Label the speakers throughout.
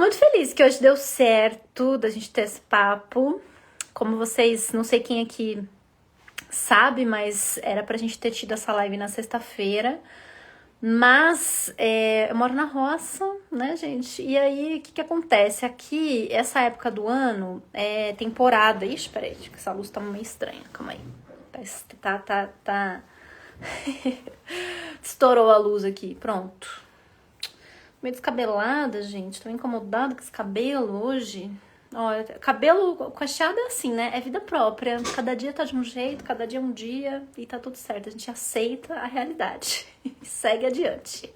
Speaker 1: muito feliz que hoje deu certo da gente ter esse papo. Como vocês, não sei quem aqui sabe, mas era pra gente ter tido essa live na sexta-feira. Mas eu moro na roça, né, gente? E aí, o que acontece? Aqui, essa época do ano, é temporada. Ixi, peraí, acho que essa luz tá meio estranha. Calma aí. Tá. Estourou a luz aqui. Pronto. Meio descabelada, gente. Tô incomodada com esse cabelo hoje. Olha, cabelo cacheado é assim, né? É vida própria. Cada dia tá de um jeito, cada dia é um dia e tá tudo certo. A gente aceita a realidade e segue adiante.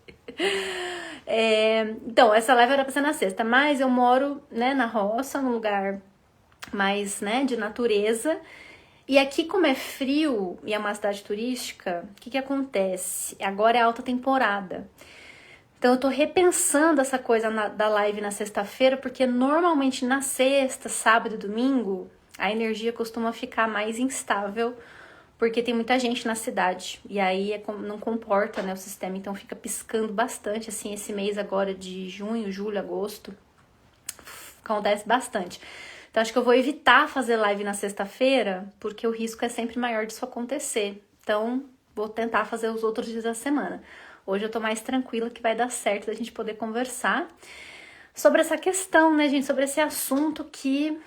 Speaker 1: Então, essa live era pra ser na sexta, mas eu moro, né, na roça, num lugar mais, né, de natureza. E aqui, como é frio e é uma cidade turística, o que acontece? Agora é alta temporada. Então eu tô repensando essa coisa da live na sexta-feira, porque normalmente na sexta, sábado e domingo, a energia costuma ficar mais instável, porque tem muita gente na cidade. E aí não comporta, né, o sistema, então fica piscando bastante, assim, esse mês agora de junho, julho, agosto, acontece bastante. Então acho que eu vou evitar fazer live na sexta-feira, porque o risco é sempre maior disso acontecer. Então vou tentar fazer os outros dias da semana. Hoje eu tô mais tranquila que vai dar certo da gente poder conversar sobre essa questão, né, gente? Sobre esse assunto que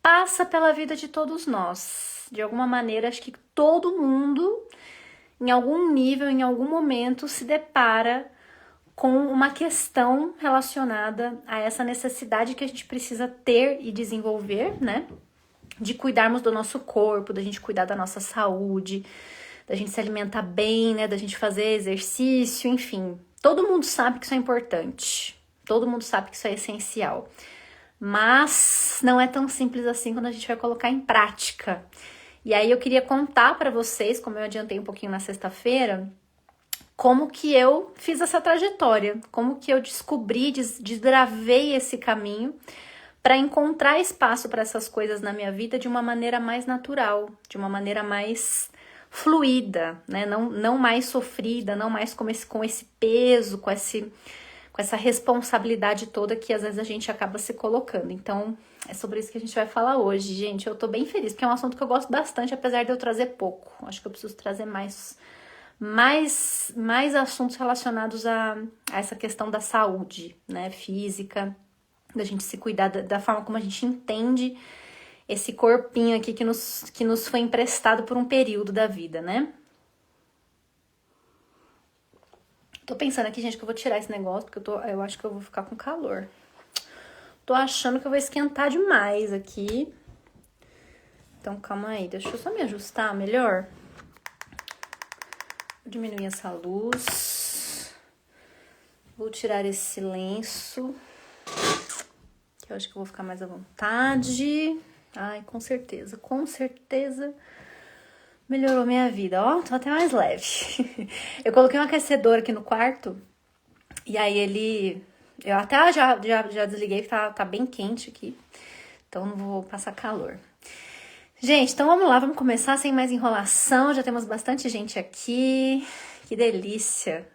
Speaker 1: passa pela vida de todos nós. De alguma maneira, acho que todo mundo, em algum nível, em algum momento, se depara com uma questão relacionada a essa necessidade que a gente precisa ter e desenvolver, né? De cuidarmos do nosso corpo, da gente cuidar da nossa saúde, da gente se alimentar bem, né, da gente fazer exercício, enfim. Todo mundo sabe que isso é importante, todo mundo sabe que isso é essencial, mas não é tão simples assim quando a gente vai colocar em prática. E aí eu queria contar para vocês, como eu adiantei um pouquinho na sexta-feira, como que eu fiz essa trajetória, como que eu descobri, desbravei esse caminho para encontrar espaço para essas coisas na minha vida de uma maneira mais natural, de uma maneira mais fluida, né? Não mais sofrida, não mais com esse peso, com essa responsabilidade toda que às vezes a gente acaba se colocando. Então, é sobre isso que a gente vai falar hoje, gente. Eu tô bem feliz, porque é um assunto que eu gosto bastante, apesar de eu trazer pouco. Acho que eu preciso trazer mais assuntos relacionados a essa questão da saúde, né? Física, da gente se cuidar da forma como a gente entende esse corpinho aqui que nos foi emprestado por um período da vida, né? Tô pensando aqui, gente, que eu vou tirar esse negócio, porque eu acho que eu vou ficar com calor. Tô achando que eu vou esquentar demais aqui. Então, calma aí, deixa eu só me ajustar melhor. Vou diminuir essa luz. Vou tirar esse lenço, que eu acho que eu vou ficar mais à vontade. Ai, com certeza melhorou minha vida. Ó, tô até mais leve. Eu coloquei um aquecedor aqui no quarto e aí eu até já desliguei, que tá bem quente aqui, então não vou passar calor. Gente, então vamos lá, vamos começar sem mais enrolação. Já temos bastante gente aqui. Que delícia.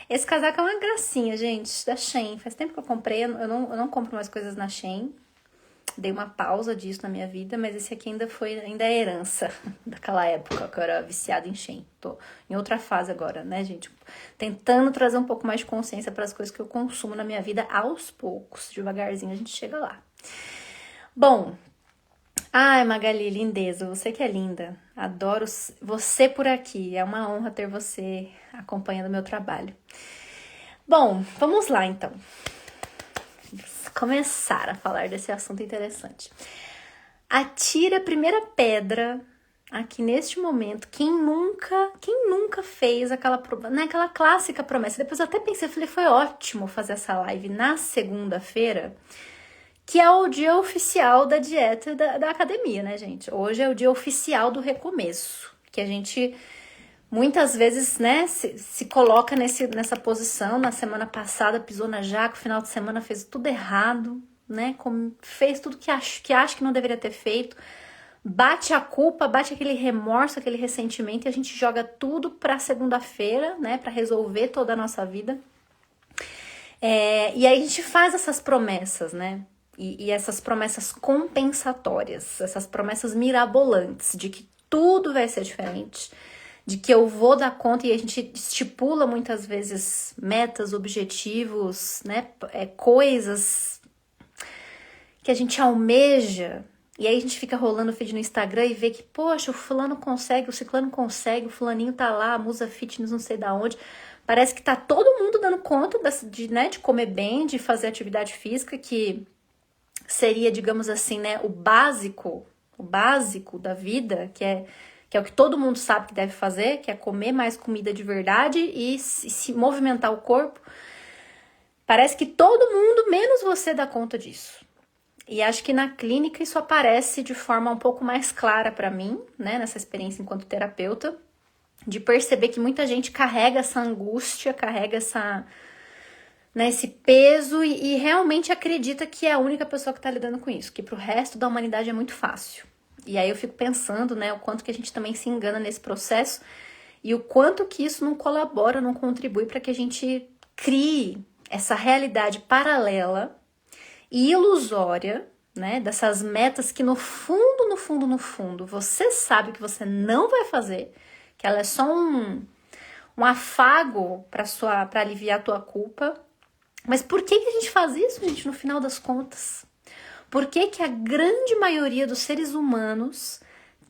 Speaker 1: Esse casaco é uma gracinha, gente, da Shein. Faz tempo que eu comprei, eu não compro mais coisas na Shein. Dei uma pausa disso na minha vida, mas esse aqui ainda é herança daquela época que eu era viciada em Shein. Tô em outra fase agora, né, gente? Tentando trazer um pouco mais de consciência para as coisas que eu consumo na minha vida aos poucos. Devagarzinho a gente chega lá. Bom, ai, Magali, lindeza, você que é linda. Adoro você por aqui. É uma honra ter você acompanhando o meu trabalho. Bom, vamos lá então. Começar a falar desse assunto interessante. Atira a primeira pedra aqui neste momento. Quem nunca fez aquela clássica promessa? Depois eu até pensei, falei, foi ótimo fazer essa live na segunda-feira, que é o dia oficial da dieta da academia, né, gente? Hoje é o dia oficial do recomeço, que a gente muitas vezes, né, se coloca nessa posição. Na semana passada pisou na jaca, no final de semana fez tudo errado, né, fez tudo que acha que não deveria ter feito, bate a culpa, bate aquele remorso, aquele ressentimento, e a gente joga tudo pra segunda-feira, né, pra resolver toda a nossa vida. E aí a gente faz essas promessas, né? E essas promessas compensatórias, essas promessas mirabolantes de que tudo vai ser diferente, de que eu vou dar conta, e a gente estipula muitas vezes metas, objetivos, né? Coisas que a gente almeja, e aí a gente fica rolando o feed no Instagram e vê que, poxa, o fulano consegue, o ciclano consegue, o fulaninho tá lá, a musa fitness não sei da onde. Parece que tá todo mundo dando conta de comer bem, de fazer atividade física, que seria, digamos assim, né, o básico da vida, que é o que todo mundo sabe que deve fazer, que é comer mais comida de verdade e se movimentar o corpo. Parece que todo mundo, menos você, dá conta disso. E acho que na clínica isso aparece de forma um pouco mais clara para mim, né, nessa experiência enquanto terapeuta, de perceber que muita gente carrega essa angústia, carrega esse peso e realmente acredita que é a única pessoa que está lidando com isso, que pro resto da humanidade é muito fácil. E aí eu fico pensando, né, o quanto que a gente também se engana nesse processo e o quanto que isso não colabora, não contribui para que a gente crie essa realidade paralela e ilusória, né, dessas metas que no fundo, você sabe que você não vai fazer, que ela é só um afago para aliviar a tua culpa. Mas por que a gente faz isso, gente, no final das contas? Por que a grande maioria dos seres humanos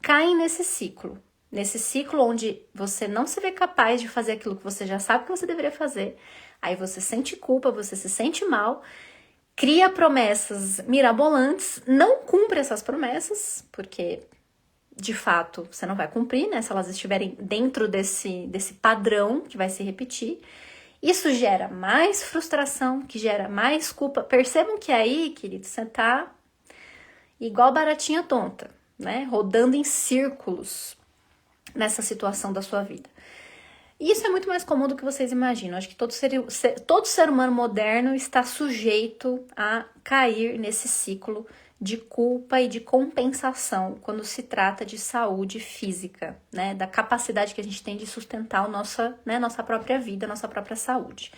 Speaker 1: caem nesse ciclo? Nesse ciclo onde você não se vê capaz de fazer aquilo que você já sabe que você deveria fazer. Aí você sente culpa, você se sente mal, cria promessas mirabolantes, não cumpre essas promessas, porque de fato você não vai cumprir, né? Se elas estiverem dentro desse padrão que vai se repetir. Isso gera mais frustração, que gera mais culpa. Percebam que aí, querido, você tá igual baratinha tonta, né? Rodando em círculos nessa situação da sua vida. E isso é muito mais comum do que vocês imaginam. Acho que todo ser humano moderno está sujeito a cair nesse ciclo de culpa e de compensação quando se trata de saúde física, né? Da capacidade que a gente tem de sustentar nossa própria vida, nossa própria saúde.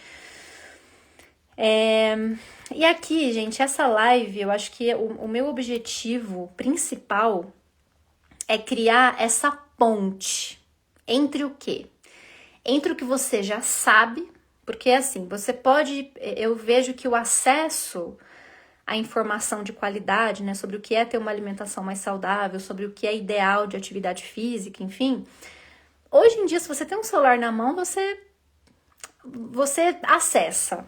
Speaker 1: E aqui, gente, essa live, eu acho que o meu objetivo principal é criar essa ponte entre o quê? Entre o que você já sabe, porque assim, eu vejo que o acesso à informação de qualidade, né, sobre o que é ter uma alimentação mais saudável, sobre o que é ideal de atividade física, enfim, hoje em dia, se você tem um celular na mão, você acessa,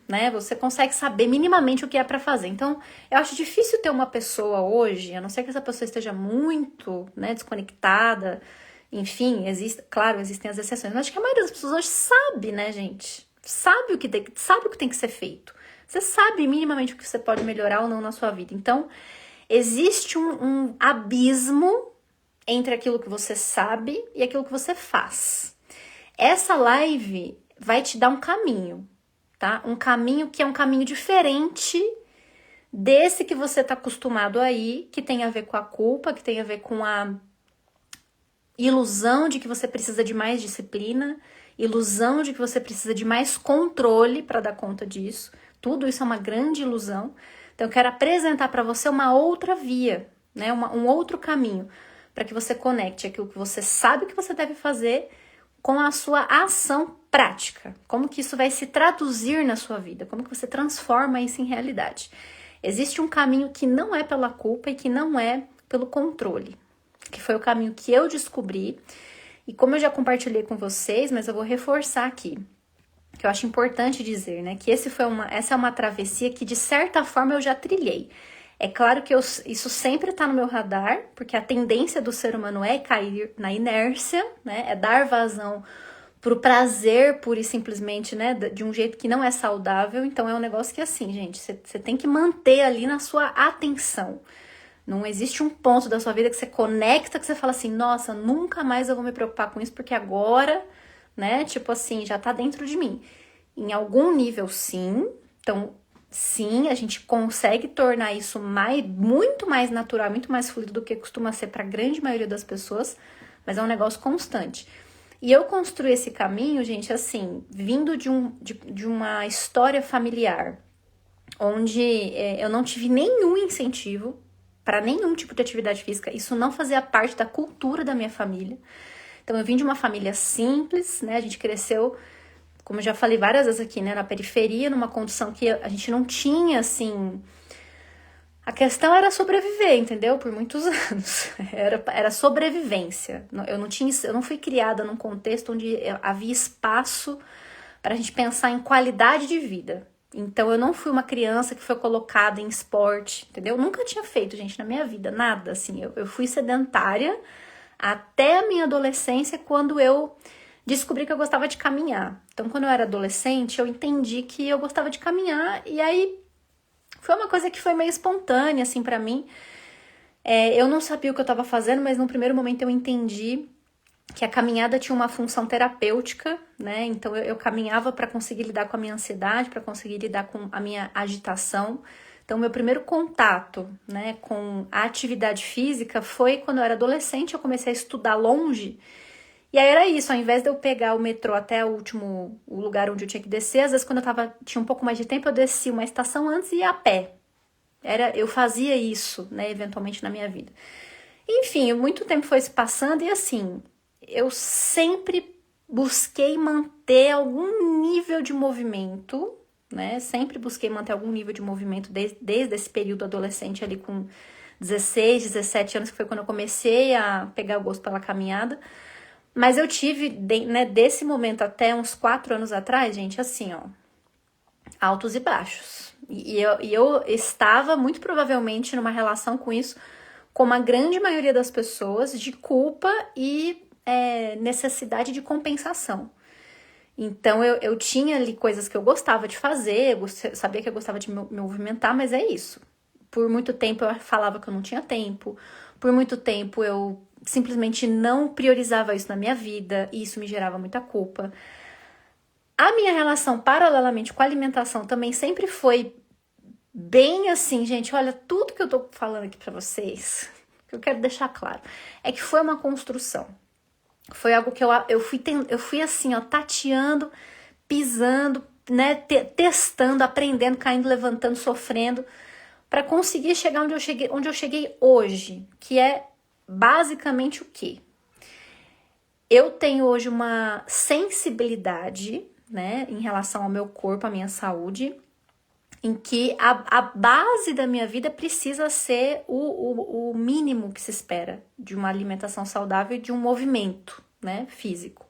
Speaker 1: né, você consegue saber minimamente o que é para fazer. Então, eu acho difícil ter uma pessoa hoje, a não ser que essa pessoa esteja muito, né, desconectada. Enfim, existem as exceções, mas acho que a maioria das pessoas hoje sabe, né, gente? Sabe o que tem que ser feito. Você sabe minimamente o que você pode melhorar ou não na sua vida. Então, existe um abismo entre aquilo que você sabe e aquilo que você faz. Essa live vai te dar um caminho, tá? Um caminho que é um caminho diferente desse que você tá acostumado aí, que tem a ver com a culpa, que tem a ver com a ilusão de que você precisa de mais disciplina, ilusão de que você precisa de mais controle para dar conta disso. Tudo isso é uma grande ilusão. Então, eu quero apresentar para você uma outra via, né? Um outro caminho, para que você conecte aquilo que você sabe que você deve fazer com a sua ação prática. Como que isso vai se traduzir na sua vida? Como que você transforma isso em realidade? Existe um caminho que não é pela culpa e que não é pelo controle, que foi o caminho que eu descobri, e como eu já compartilhei com vocês, mas eu vou reforçar aqui, que eu acho importante dizer, né, que essa é uma travessia que de certa forma eu já trilhei. É claro que isso sempre tá no meu radar, porque a tendência do ser humano é cair na inércia, né, é dar vazão pro prazer pura e simplesmente, né, de um jeito que não é saudável. Então é um negócio que assim, gente, você tem que manter ali na sua atenção. Não existe um ponto da sua vida que você conecta, que você fala assim, nossa, nunca mais eu vou me preocupar com isso, porque agora, né, tipo assim, já tá dentro de mim. Em algum nível, sim. Então, sim, a gente consegue tornar isso muito mais natural, muito mais fluido do que costuma ser para a grande maioria das pessoas, mas é um negócio constante. E eu construí esse caminho, gente, assim, vindo de uma história familiar, onde eu não tive nenhum incentivo para nenhum tipo de atividade física. Isso não fazia parte da cultura da minha família. Então, eu vim de uma família simples, né? A gente cresceu, como eu já falei várias vezes aqui, né? Na periferia, numa condição que a gente não tinha, assim... A questão era sobreviver, entendeu? Por muitos anos. Era sobrevivência. Eu não fui criada num contexto onde havia espaço para a gente pensar em qualidade de vida. Então, eu não fui uma criança que foi colocada em esporte, entendeu? Eu nunca tinha feito, gente, na minha vida, nada, assim. Eu fui sedentária até a minha adolescência, quando eu descobri que eu gostava de caminhar. Então, quando eu era adolescente, eu entendi que eu gostava de caminhar, e aí foi uma coisa que foi meio espontânea, assim, pra mim. Eu não sabia o que eu tava fazendo, mas no primeiro momento eu entendi que a caminhada tinha uma função terapêutica, né? Então eu caminhava para conseguir lidar com a minha ansiedade, para conseguir lidar com a minha agitação. Então meu primeiro contato, né, com a atividade física foi quando eu era adolescente. Eu comecei a estudar longe. E aí era isso, ao invés de eu pegar o metrô até o lugar onde eu tinha que descer, às vezes quando tinha um pouco mais de tempo, eu descia uma estação antes e ia a pé. Eu fazia isso, né, eventualmente na minha vida. Enfim, muito tempo foi se passando e assim, eu sempre busquei manter algum nível de movimento, né? Sempre busquei manter algum nível de movimento desde esse período adolescente ali com 16, 17 anos, que foi quando eu comecei a pegar o gosto pela caminhada. Mas eu tive, né, desse momento até uns 4 anos atrás, gente, assim, ó, altos e baixos. E eu estava muito provavelmente numa relação com isso, como a grande maioria das pessoas, de culpa e necessidade de compensação. Então eu tinha ali coisas que eu gostava de fazer, eu sabia que eu gostava de me movimentar, mas é isso. Por muito tempo eu falava que eu não tinha tempo, por muito tempo eu simplesmente não priorizava isso na minha vida, e isso me gerava muita culpa. A minha relação, paralelamente com a alimentação, também sempre foi bem assim, gente. Olha, tudo que eu tô falando aqui pra vocês, que eu quero deixar claro, é que foi uma construção. Foi algo que eu fui assim, ó, tateando, pisando, né, testando, aprendendo, caindo, levantando, sofrendo, para conseguir chegar onde eu cheguei hoje, que é basicamente o quê? Eu tenho hoje uma sensibilidade, né, em relação ao meu corpo, à minha saúde, em que a base da minha vida precisa ser o mínimo que se espera de uma alimentação saudável e de um movimento, né, físico.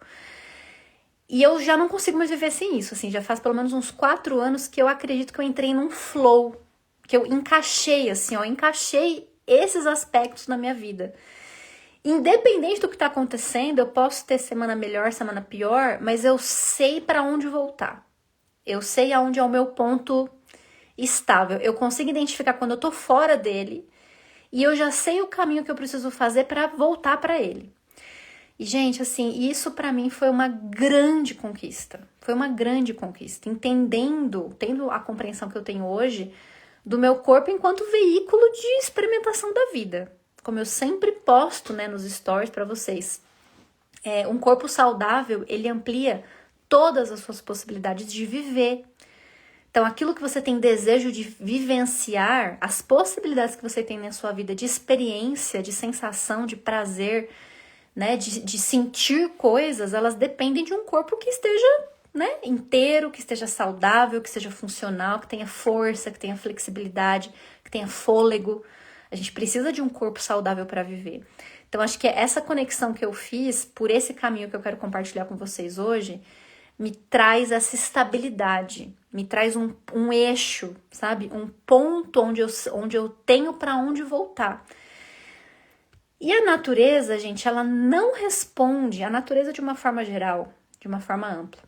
Speaker 1: E eu já não consigo mais viver sem isso, assim, já faz pelo menos uns 4 anos que eu acredito que eu entrei num flow, que eu encaixei, assim, ó, encaixei esses aspectos na minha vida. Independente do que tá acontecendo, eu posso ter semana melhor, semana pior, mas eu sei para onde voltar. Eu sei aonde é o meu ponto estável. Eu consigo identificar quando eu tô fora dele e eu já sei o caminho que eu preciso fazer para voltar para ele. E, gente, assim, isso para mim foi uma grande conquista. Foi uma grande conquista. Tendo a compreensão que eu tenho hoje do meu corpo enquanto veículo de experimentação da vida. Como eu sempre posto, né, nos stories para vocês. Um corpo saudável, ele amplia todas as suas possibilidades de viver. Então, aquilo que você tem desejo de vivenciar, as possibilidades que você tem na sua vida de experiência, de sensação, de prazer, né, de sentir coisas, elas dependem de um corpo que esteja, né, inteiro, que esteja saudável, que seja funcional, que tenha força, que tenha flexibilidade, que tenha fôlego. A gente precisa de um corpo saudável para viver. Então, acho que essa conexão que eu fiz, por esse caminho que eu quero compartilhar com vocês hoje, me traz essa estabilidade, me traz um eixo, sabe? Um ponto onde eu tenho para onde voltar. E a natureza, gente, ela não responde, a natureza de uma forma geral, de uma forma ampla,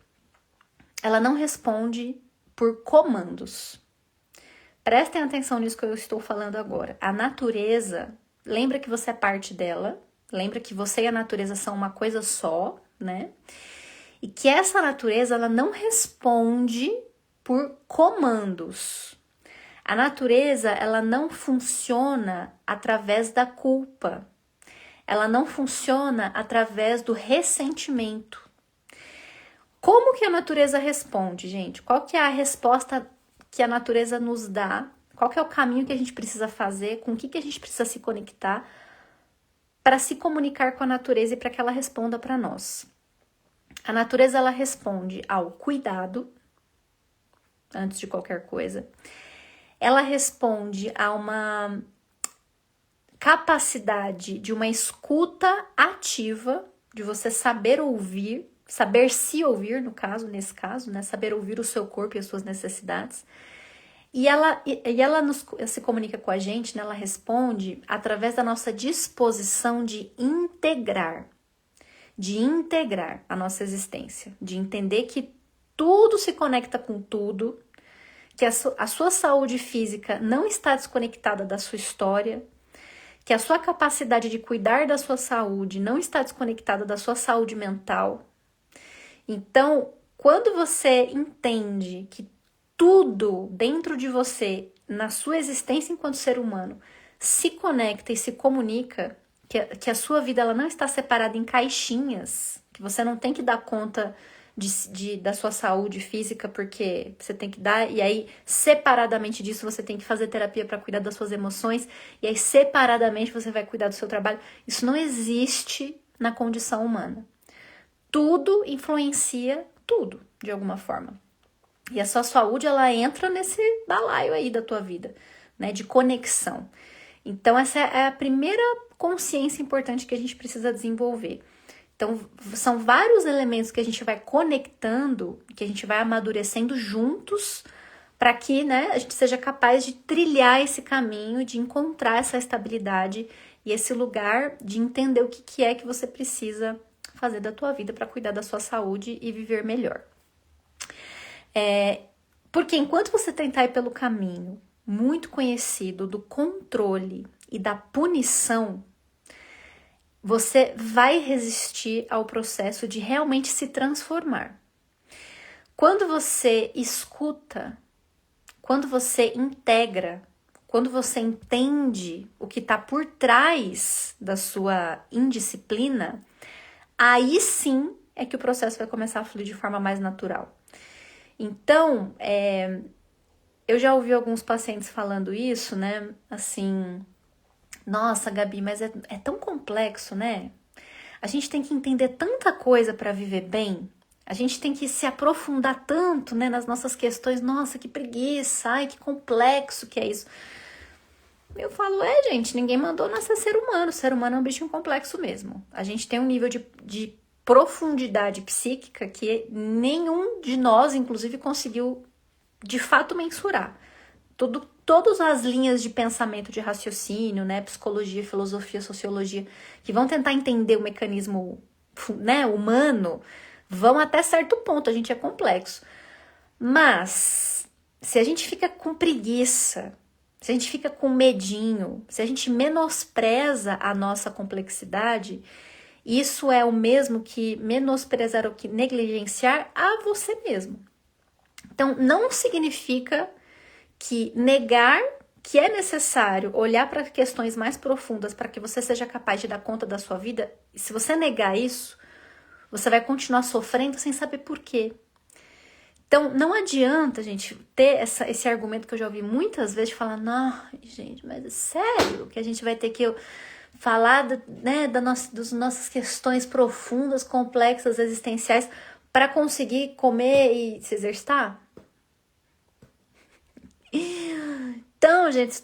Speaker 1: ela não responde por comandos. Prestem atenção nisso que eu estou falando agora. A natureza, lembra que você é parte dela, lembra que você e a natureza são uma coisa só, né? E que essa natureza, ela não responde por comandos. A natureza, ela não funciona através da culpa. ela não funciona através do ressentimento. Como que a natureza responde, gente? Qual que é a resposta que a natureza nos dá? Qual que é o caminho que a gente precisa fazer? Com o que a gente precisa se conectar para se comunicar com a natureza e para que ela responda para nós? A natureza, ela responde ao cuidado, antes de qualquer coisa. Ela responde a uma capacidade de uma escuta ativa, de você saber ouvir, saber se ouvir, nesse caso, né? Saber ouvir o seu corpo e as suas necessidades. E ela se comunica com a gente, né? Ela responde através da nossa disposição de integrar a nossa existência, de entender que tudo se conecta com tudo, que a sua saúde física não está desconectada da sua história, que a sua capacidade de cuidar da sua saúde não está desconectada da sua saúde mental. Então, quando você entende que tudo dentro de você, na sua existência enquanto ser humano, se conecta e se comunica, que a sua vida ela não está separada em caixinhas, que você não tem que dar conta da sua saúde física porque você tem que dar, e aí separadamente disso você tem que fazer terapia para cuidar das suas emoções, e aí separadamente você vai cuidar do seu trabalho. Isso não existe na condição humana. Tudo influencia tudo, de alguma forma. E a sua saúde, ela entra nesse balaio aí da tua vida, né, de conexão. Então, essa é a primeira consciência importante que a gente precisa desenvolver. Então, são vários elementos que a gente vai conectando, que a gente vai amadurecendo juntos, para que, né, a gente seja capaz de trilhar esse caminho, de encontrar essa estabilidade e esse lugar de entender o que é que você precisa fazer da tua vida para cuidar da sua saúde e viver melhor. Porque enquanto você tentar ir pelo caminho muito conhecido do controle e da punição, você vai resistir ao processo de realmente se transformar. Quando você escuta, quando você integra, quando você entende o que está por trás da sua indisciplina, aí sim é que o processo vai começar a fluir de forma mais natural. Então, eu já ouvi alguns pacientes falando isso, né? Assim, nossa, Gabi, mas é tão complexo, né? A gente tem que entender tanta coisa para viver bem. A gente tem que se aprofundar tanto, né, nas nossas questões. Nossa, que preguiça, ai, que complexo que é isso. Eu falo, gente, ninguém mandou nascer ser humano. O ser humano é um bichinho complexo mesmo. A gente tem um nível de profundidade psíquica que nenhum de nós, inclusive, conseguiu de fato mensurar. Todas as linhas de pensamento, de raciocínio, né, psicologia, filosofia, sociologia, que vão tentar entender o mecanismo, né, humano, vão até certo ponto, a gente é complexo. Mas, se a gente fica com preguiça, se a gente fica com medinho, se a gente menospreza a nossa complexidade, isso é o mesmo que menosprezar ou que negligenciar a você mesmo. Então, não significa que negar que é necessário olhar para questões mais profundas para que você seja capaz de dar conta da sua vida. E se você negar isso, você vai continuar sofrendo sem saber por quê. Então, não adianta, gente, ter esse argumento que eu já ouvi muitas vezes de falar, não, gente, mas é sério que a gente vai ter que falar, né, das nossas questões profundas, complexas, existenciais, para conseguir comer e se exercitar? Então, gente,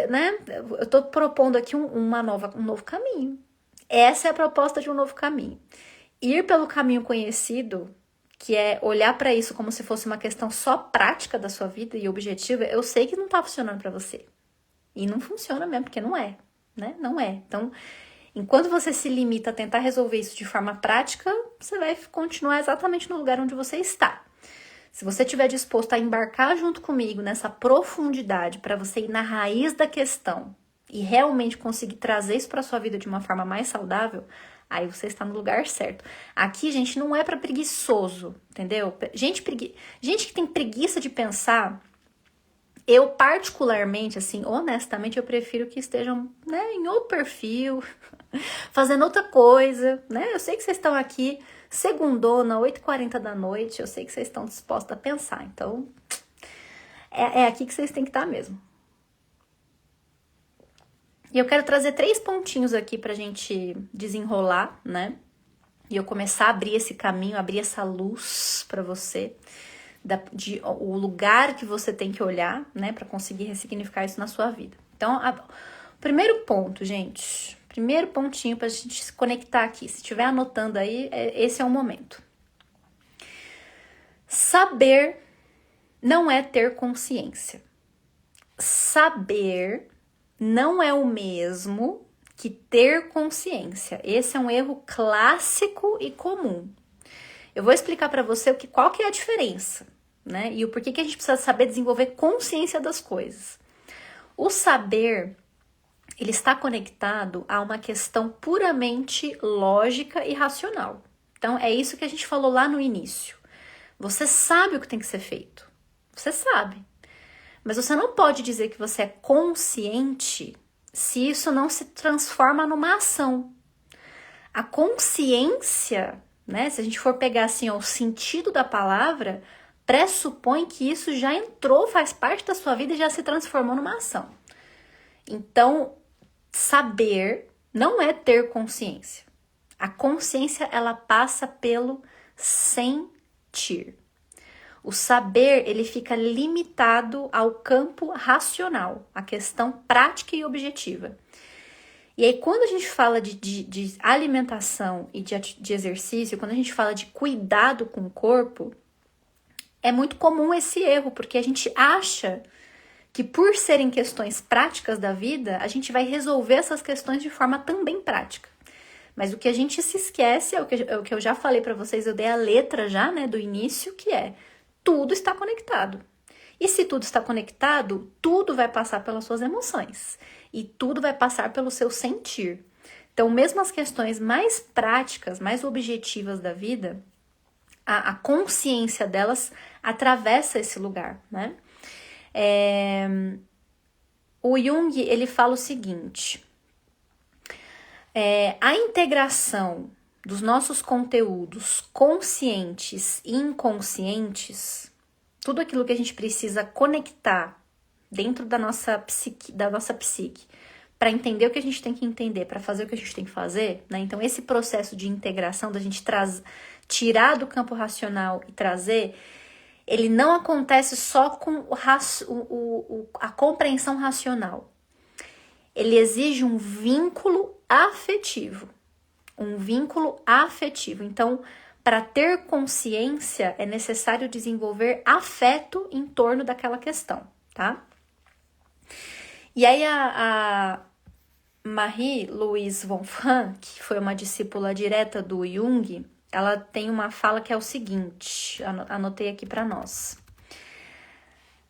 Speaker 1: né, eu tô propondo aqui um novo caminho. Essa é a proposta de um novo caminho. Ir pelo caminho conhecido, que é olhar para isso como se fosse uma questão só prática da sua vida e objetiva, eu sei que não tá funcionando para você. E não funciona mesmo, porque não é, né? Não é. Então, enquanto você se limita a tentar resolver isso de forma prática, você vai continuar exatamente no lugar onde você está. Se você estiver disposto a embarcar junto comigo nessa profundidade para você ir na raiz da questão e realmente conseguir trazer isso para sua vida de uma forma mais saudável, aí você está no lugar certo. Aqui, gente, não é para preguiçoso, entendeu? Gente que tem preguiça de pensar, Eu particularmente, assim, honestamente, eu prefiro que estejam, né, em outro perfil, fazendo outra coisa, né? Eu sei que vocês estão aqui segundona, 8h40 da noite, eu sei que vocês estão dispostos a pensar, então é aqui que vocês têm que estar mesmo. E eu quero trazer 3 pontinhos aqui pra gente desenrolar, né? E eu começar a abrir esse caminho, abrir essa luz pra você, o lugar que você tem que olhar, né, para conseguir ressignificar isso na sua vida. Então, primeiro ponto, gente, primeiro pontinho pra gente se conectar aqui. Se estiver anotando aí, esse é o momento. Saber não é ter consciência. Saber não é o mesmo que ter consciência. Esse é um erro clássico e comum. Eu vou explicar para você qual que é a diferença, né? E o porquê que a gente precisa saber desenvolver consciência das coisas. O saber, ele está conectado a uma questão puramente lógica e racional. Então, é isso que a gente falou lá no início. Você sabe o que tem que ser feito. Você sabe. Mas você não pode dizer que você é consciente se isso não se transforma numa ação. A consciência, né, se a gente for pegar assim, ó, o sentido da palavra, pressupõe que isso já entrou, faz parte da sua vida e já se transformou numa ação. Então, saber não é ter consciência. A consciência, ela passa pelo sentir. O saber, ele fica limitado ao campo racional, a questão prática e objetiva. E aí, quando a gente fala de alimentação e de exercício, quando a gente fala de cuidado com o corpo, é muito comum esse erro, porque a gente acha que por serem questões práticas da vida, a gente vai resolver essas questões de forma também prática. Mas o que a gente se esquece é o que eu já falei para vocês, eu dei a letra já, né, do início, que é tudo está conectado. E se tudo está conectado, tudo vai passar pelas suas emoções. E tudo vai passar pelo seu sentir. Então, mesmo as questões mais práticas, mais objetivas da vida, a consciência delas atravessa esse lugar, né? O Jung, ele fala o seguinte, a integração dos nossos conteúdos conscientes e inconscientes, tudo aquilo que a gente precisa conectar dentro da nossa psique para entender o que a gente tem que entender, para fazer o que a gente tem que fazer, né? Então, esse processo de integração, da gente tirar do campo racional e trazer, ele não acontece só com a compreensão racional. Ele exige um vínculo afetivo. Então, para ter consciência, é necessário desenvolver afeto em torno daquela questão, tá? E aí a Marie-Louise von Frank, que foi uma discípula direta do Jung, ela tem uma fala que é o seguinte, anotei aqui para nós.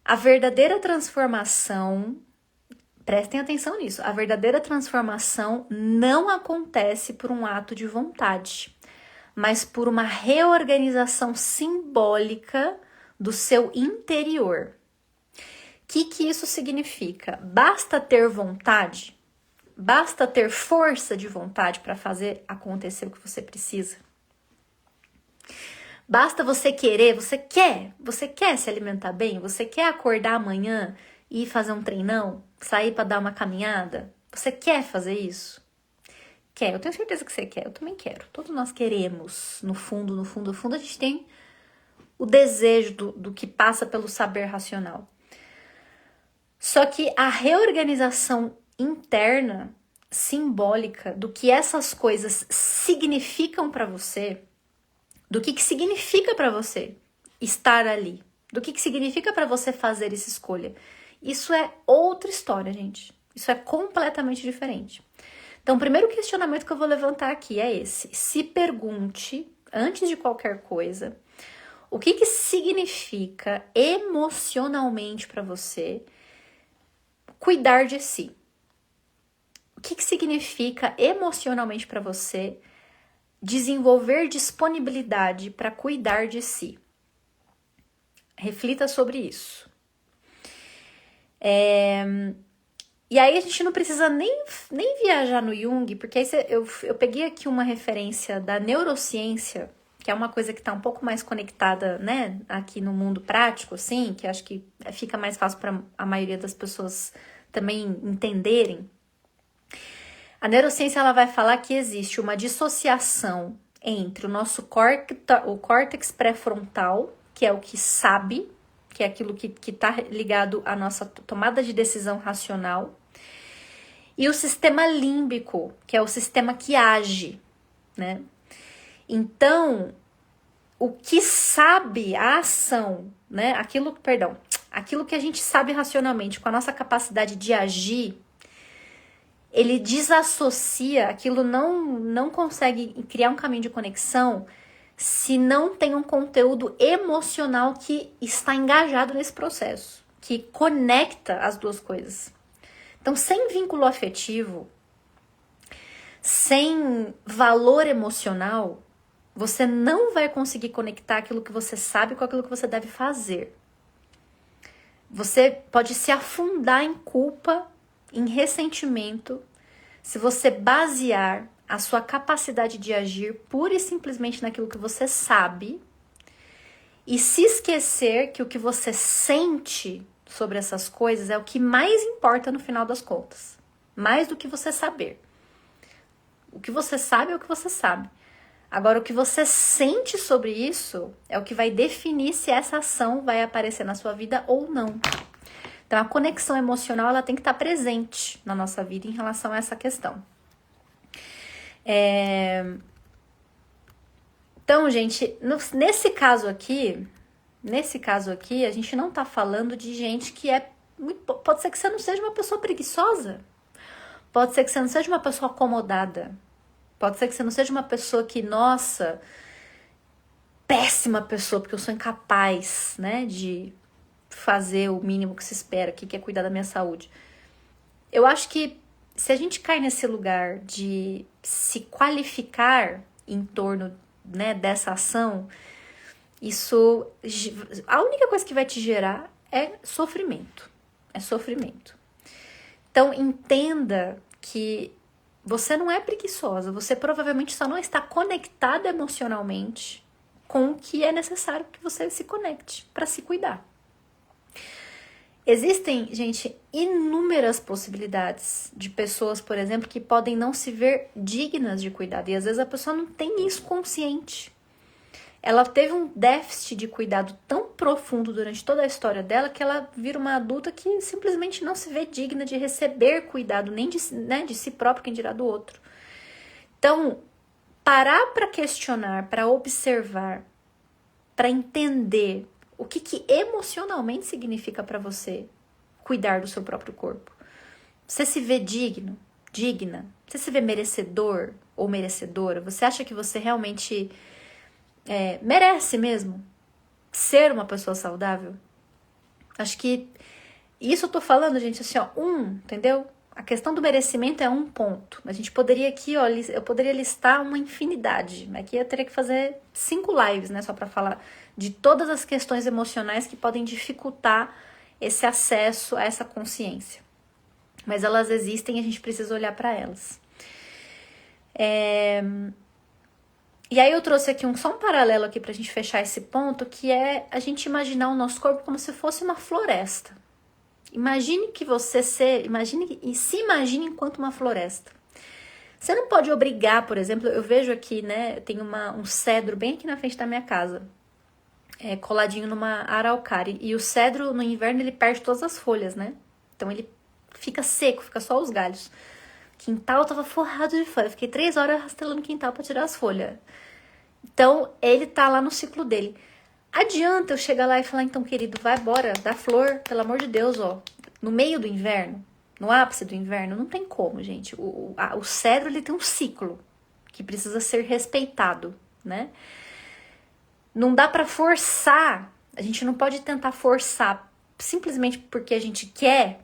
Speaker 1: A verdadeira transformação, prestem atenção nisso, a verdadeira transformação não acontece por um ato de vontade, mas por uma reorganização simbólica do seu interior. O que isso significa? Basta ter vontade? Basta ter força de vontade para fazer acontecer o que você precisa? Basta você querer, você quer se alimentar bem? Você quer acordar amanhã e ir fazer um treinão? Sair para dar uma caminhada? Você quer fazer isso? Quer, eu tenho certeza que você quer, eu também quero. Todos nós queremos, no fundo, a gente tem o desejo do que passa pelo saber racional. Só que a reorganização interna, simbólica, do que essas coisas significam para você, do que significa para você estar ali, do que significa para você fazer essa escolha, isso é outra história, gente. Isso é completamente diferente. Então, o primeiro questionamento que eu vou levantar aqui é esse. Se pergunte, antes de qualquer coisa, o que significa emocionalmente para você cuidar de si? O que significa emocionalmente para você desenvolver disponibilidade para cuidar de si? Reflita sobre isso. E aí a gente não precisa nem viajar no Jung, porque aí eu peguei aqui uma referência da neurociência, que é uma coisa que está um pouco mais conectada, né, aqui no mundo prático, assim, que acho que fica mais fácil para a maioria das pessoas também entenderem. A neurociência ela vai falar que existe uma dissociação entre o nosso córtex pré-frontal, que é o que sabe, que é aquilo que está ligado à nossa tomada de decisão racional, e o sistema límbico, que é o sistema que age, né? Então, o que sabe a ação, né? Aquilo que a gente sabe racionalmente com a nossa capacidade de agir, ele desassocia, aquilo não consegue criar um caminho de conexão se não tem um conteúdo emocional que está engajado nesse processo, que conecta as duas coisas. Então, sem vínculo afetivo, sem valor emocional, você não vai conseguir conectar aquilo que você sabe com aquilo que você deve fazer. Você pode se afundar em culpa, em ressentimento, se você basear a sua capacidade de agir pura e simplesmente naquilo que você sabe e se esquecer que o que você sente sobre essas coisas é o que mais importa no final das contas. Mais do que você saber. O que você sabe é o que você sabe. Agora, o que você sente sobre isso é o que vai definir se essa ação vai aparecer na sua vida ou não. Então, a conexão emocional ela tem que estar presente na nossa vida em relação a essa questão. Então, gente, nesse caso aqui, a gente não tá falando de gente que pode ser que você não seja uma pessoa preguiçosa. Pode ser que você não seja uma pessoa acomodada. Pode ser que você não seja uma pessoa que, nossa, péssima pessoa, porque eu sou incapaz, né, de fazer o mínimo que se espera, que é cuidar da minha saúde. Eu acho que se a gente cai nesse lugar de se qualificar em torno, né, dessa ação, isso, a única coisa que vai te gerar é sofrimento. É sofrimento. Então, entenda que você não é preguiçosa, você provavelmente só não está conectada emocionalmente com o que é necessário que você se conecte para se cuidar. Existem, gente, inúmeras possibilidades de pessoas, por exemplo, que podem não se ver dignas de cuidado. E às vezes a pessoa não tem isso consciente. Ela teve um déficit de cuidado tão profundo durante toda a história dela que ela vira uma adulta que simplesmente não se vê digna de receber cuidado, nem de, né, de si próprio, quem dirá do outro. Então, parar para questionar, para observar, para entender o que emocionalmente significa para você cuidar do seu próprio corpo. Você se vê digno, digna? Você se vê merecedor ou merecedora? Você acha que você realmente merece mesmo ser uma pessoa saudável? Acho que isso eu tô falando, gente, assim, ó, entendeu? A questão do merecimento é um ponto. A gente poderia aqui, ó, eu poderia listar uma infinidade. Aqui eu teria que fazer 5 lives, né, só para falar de todas as questões emocionais que podem dificultar esse acesso a essa consciência. Mas elas existem e a gente precisa olhar para elas. E aí eu trouxe aqui só um paralelo aqui pra gente fechar esse ponto, que é a gente imaginar o nosso corpo como se fosse uma floresta. Imagine se imagine enquanto uma floresta. Você não pode obrigar, por exemplo, eu vejo aqui, né, tem um cedro bem aqui na frente da minha casa, coladinho numa araucária, e o cedro no inverno ele perde todas as folhas, né? Então ele fica seco, fica só os galhos. O quintal tava forrado de folha, fiquei 3 horas rastelando o quintal pra tirar as folhas. Então ele tá lá no ciclo dele. Adianta eu chegar lá e falar, então, querido, vai embora, dá flor, pelo amor de Deus, ó. No meio do inverno, no ápice do inverno, não tem como, gente. O cedro, ele tem um ciclo que precisa ser respeitado, né? Não dá pra forçar, a gente não pode tentar forçar simplesmente porque a gente quer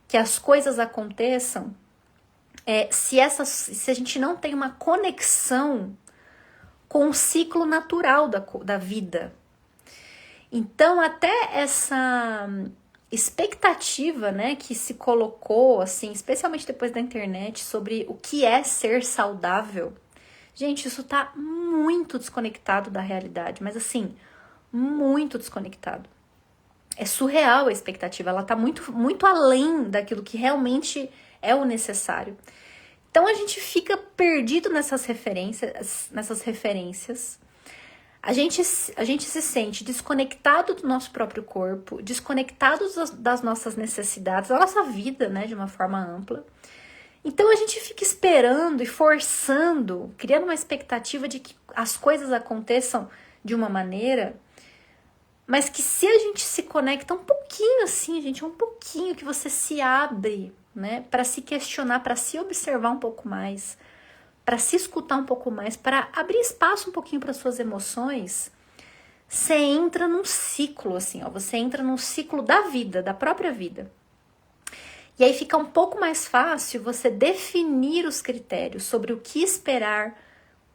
Speaker 1: que as coisas aconteçam, se a gente não tem uma conexão com o ciclo natural da vida. Então, até expectativa, né, que se colocou, assim, especialmente depois da internet, sobre o que é ser saudável, gente, isso tá muito desconectado da realidade, mas assim, muito desconectado. É surreal a expectativa, ela tá muito, muito além daquilo que realmente é o necessário. Então a gente fica perdido nessas referências. A gente se sente desconectado do nosso próprio corpo, desconectado das nossas necessidades, da nossa vida, né, de uma forma ampla. Então a gente fica esperando e forçando, criando uma expectativa de que as coisas aconteçam de uma maneira, mas que se a gente se conecta um pouquinho assim, gente, um pouquinho que você se abre, né, para se questionar, para se observar um pouco mais, para se escutar um pouco mais, para abrir espaço um pouquinho para suas emoções, você entra num ciclo, assim, ó, você entra num ciclo da vida, da própria vida. E aí fica um pouco mais fácil você definir os critérios sobre o que esperar,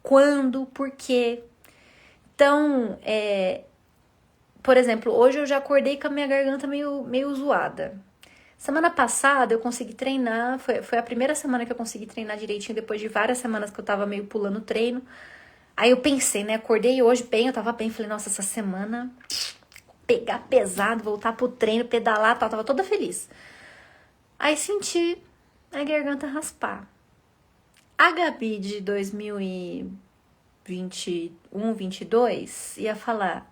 Speaker 1: quando, por quê. Então, por exemplo, hoje eu já acordei com a minha garganta meio zoada. Semana passada eu consegui treinar, foi a primeira semana que eu consegui treinar direitinho, depois de várias semanas que eu tava meio pulando treino. Aí eu pensei, né, acordei hoje bem, eu tava bem, falei, nossa, essa semana, pegar pesado, voltar pro treino, pedalar, tal, tava toda feliz. Aí senti a garganta raspar. A Gabi de 2021, 22 ia falar,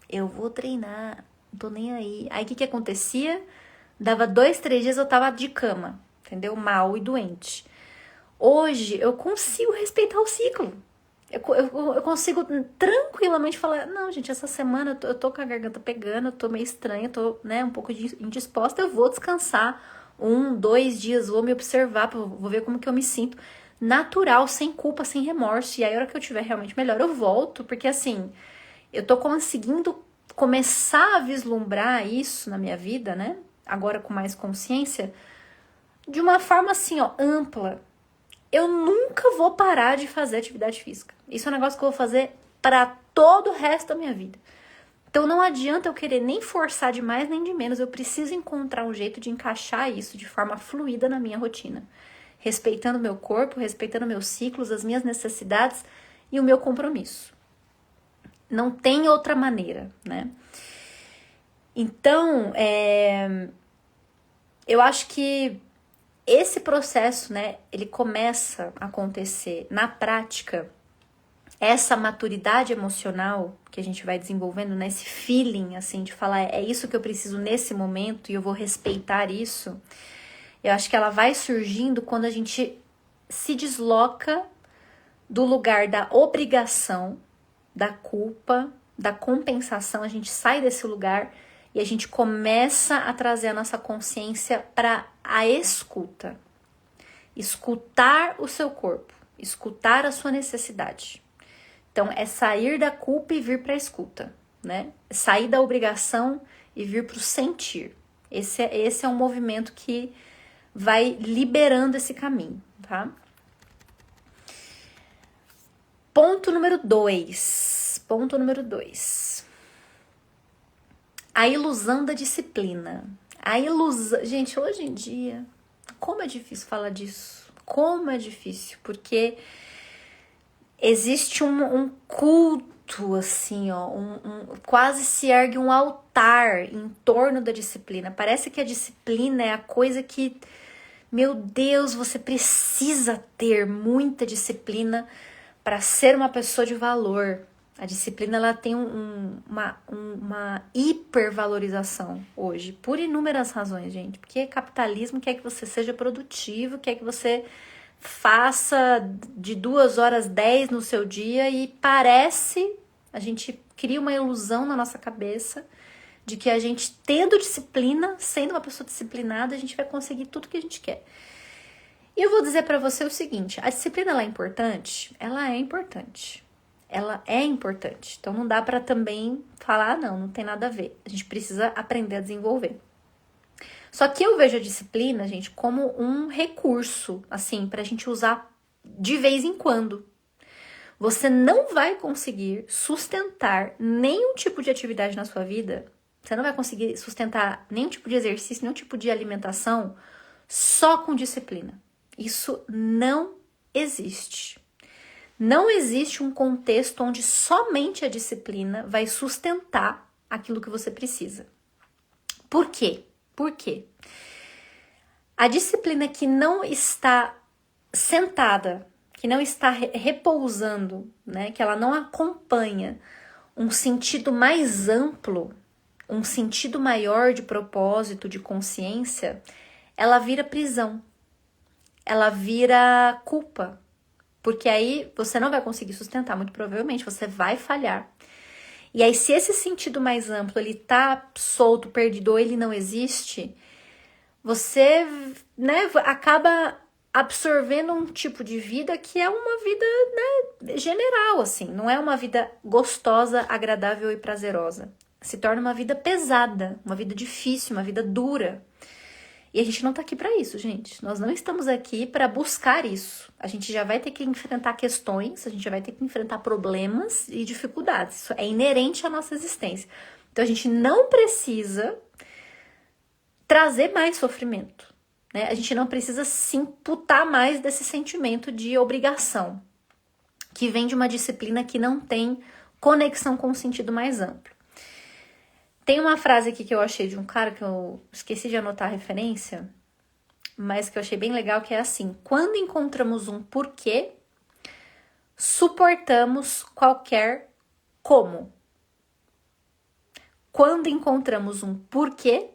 Speaker 1: eu vou treinar, não tô nem aí. Aí o que acontecia? Dava 2, 3 dias eu tava de cama, entendeu? Mal e doente. Hoje eu consigo respeitar o ciclo. Eu consigo tranquilamente falar, não, gente, essa semana eu tô com a garganta pegando, eu tô meio estranha, tô, né, um pouco indisposta, eu vou descansar 1, 2 dias, vou me observar, vou ver como que eu me sinto. Natural, sem culpa, sem remorso. E aí, a hora que eu tiver realmente melhor, eu volto, porque assim, eu tô conseguindo começar a vislumbrar isso na minha vida, né? Agora com mais consciência, de uma forma assim, ó, ampla. Eu nunca vou parar de fazer atividade física. Isso é um negócio que eu vou fazer para todo o resto da minha vida. Então não adianta eu querer nem forçar de mais nem de menos. Eu preciso encontrar um jeito de encaixar isso de forma fluida na minha rotina. Respeitando meu corpo, respeitando meus ciclos, as minhas necessidades e o meu compromisso. Não tem outra maneira, né? Então, eu acho que esse processo, né, ele começa a acontecer na prática, essa maturidade emocional que a gente vai desenvolvendo, né, esse feeling, assim, de falar, é isso que eu preciso nesse momento e eu vou respeitar isso, eu acho que ela vai surgindo quando a gente se desloca do lugar da obrigação, da culpa, da compensação, a gente sai desse lugar e a gente começa a trazer a nossa consciência para a escuta. Escutar o seu corpo, escutar a sua necessidade. Então, é sair da culpa e vir para a escuta, né? Sair da obrigação e vir para o sentir. Esse é um movimento que vai liberando esse caminho, tá? Ponto número 2. A ilusão da disciplina. A ilusão... Gente, hoje em dia, como é difícil falar disso. Como é difícil, porque existe um culto, assim, ó, quase se ergue um altar em torno da disciplina. Parece que a disciplina é a coisa que, meu Deus, você precisa ter muita disciplina para ser uma pessoa de valor. A disciplina, ela tem uma hipervalorização hoje, por inúmeras razões, gente. Porque capitalismo quer que você seja produtivo, quer que você faça de 2 horas 10 no seu dia e parece, a gente cria uma ilusão na nossa cabeça de que a gente tendo disciplina, sendo uma pessoa disciplinada, a gente vai conseguir tudo que a gente quer. E eu vou dizer para você o seguinte, a disciplina, ela é importante? Ela é importante. Ela é importante. Então não dá para também falar, não tem nada a ver. A gente precisa aprender a desenvolver. Só que eu vejo a disciplina, gente, como um recurso, assim, pra gente usar de vez em quando. Você não vai conseguir sustentar nenhum tipo de atividade na sua vida Você não vai conseguir sustentar nenhum tipo de exercício, nenhum tipo de alimentação só com disciplina. Isso não existe. Não existe um contexto onde somente a disciplina vai sustentar aquilo que você precisa. Por quê? Por quê? A disciplina que não está sentada, que não está repousando, né, que ela não acompanha um sentido mais amplo, um sentido maior de propósito, de consciência, ela vira prisão, ela vira culpa, porque aí você não vai conseguir sustentar, muito provavelmente você vai falhar. E aí, se esse sentido mais amplo, ele tá solto, perdido, ou ele não existe, você, né, acaba absorvendo um tipo de vida que é uma vida, né, general, assim, não é uma vida gostosa, agradável e prazerosa. Se torna uma vida pesada, uma vida difícil, uma vida dura. E a gente não tá aqui para isso, gente. Nós não estamos aqui para buscar isso. A gente já vai ter que enfrentar questões, a gente já vai ter que enfrentar problemas e dificuldades. Isso é inerente à nossa existência. Então a gente não precisa trazer mais sofrimento, né? A gente não precisa se imputar mais desse sentimento de obrigação, que vem de uma disciplina que não tem conexão com um sentido mais amplo. Tem uma frase aqui que eu achei de um cara que eu esqueci de anotar a referência, mas que eu achei bem legal, que é assim: quando encontramos um porquê, suportamos qualquer como. Quando encontramos um porquê,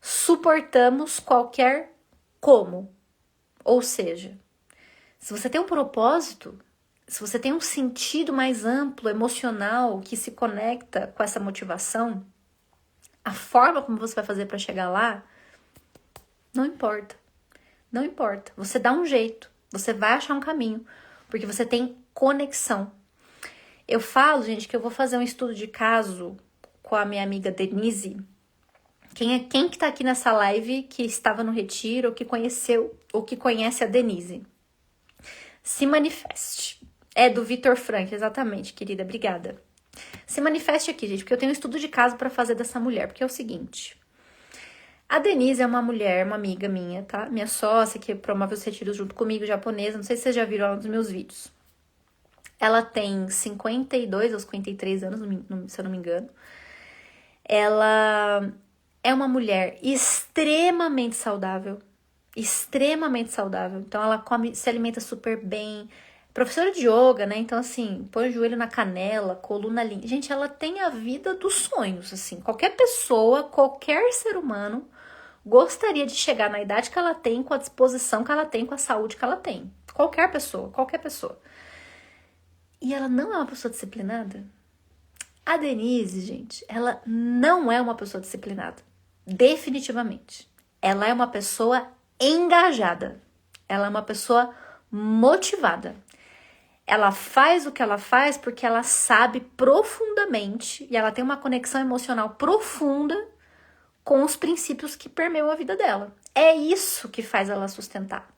Speaker 1: suportamos qualquer como. Ou seja, se você tem um propósito, se você tem um sentido mais amplo, emocional, que se conecta com essa motivação, a forma como você vai fazer para chegar lá, não importa. Não importa. Você dá um jeito, você vai achar um caminho, porque você tem conexão. Eu falo, gente, que eu vou fazer um estudo de caso com a minha amiga Denise. Quem que tá aqui nessa live que estava no retiro, ou que conheceu, ou que conhece a Denise? Se manifeste. É do Vitor Frank, exatamente, querida, obrigada. Se manifeste aqui, gente, porque eu tenho um estudo de caso para fazer dessa mulher, porque é o seguinte: a Denise é uma mulher, uma amiga minha, tá? Minha sócia, que promove os retiros junto comigo, japonesa, não sei se vocês já viram ela nos meus vídeos. Ela tem 52 ou 53 anos, se eu não me engano. Ela é uma mulher extremamente saudável, então ela come, se alimenta super bem, professora de yoga, né? Então, assim, põe o joelho na canela, coluna linda. Gente, ela tem a vida dos sonhos, assim. Qualquer pessoa, qualquer ser humano gostaria de chegar na idade que ela tem, com a disposição que ela tem, com a saúde que ela tem. Qualquer pessoa, qualquer pessoa. E ela não é uma pessoa disciplinada? A Denise, gente, ela não é uma pessoa disciplinada. Definitivamente. Ela é uma pessoa engajada. Ela é uma pessoa motivada. Ela faz o que ela faz porque ela sabe profundamente e ela tem uma conexão emocional profunda com os princípios que permeiam a vida dela. É isso que faz ela sustentar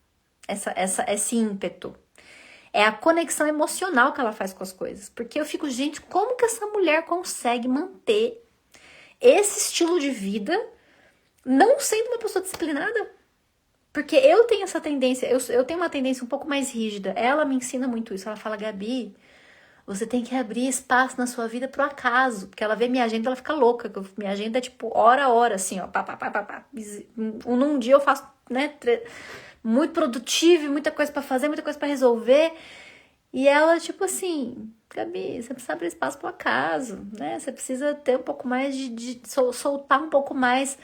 Speaker 1: esse ímpeto. É a conexão emocional que ela faz com as coisas. Porque eu fico, gente, como que essa mulher consegue manter esse estilo de vida não sendo uma pessoa disciplinada? Porque eu tenho essa tendência, eu tenho uma tendência um pouco mais rígida. Ela me ensina muito isso. Ela fala: Gabi, você tem que abrir espaço na sua vida pro acaso. Porque ela vê minha agenda, ela fica louca. Minha agenda é tipo hora a hora, assim, ó. Pá, pá, pá, pá, pá. Num dia eu faço, né, muito produtivo, muita coisa pra fazer, muita coisa pra resolver. E ela, tipo assim: Gabi, você precisa abrir espaço pro acaso, né? Você precisa ter um pouco mais de soltar um pouco mais.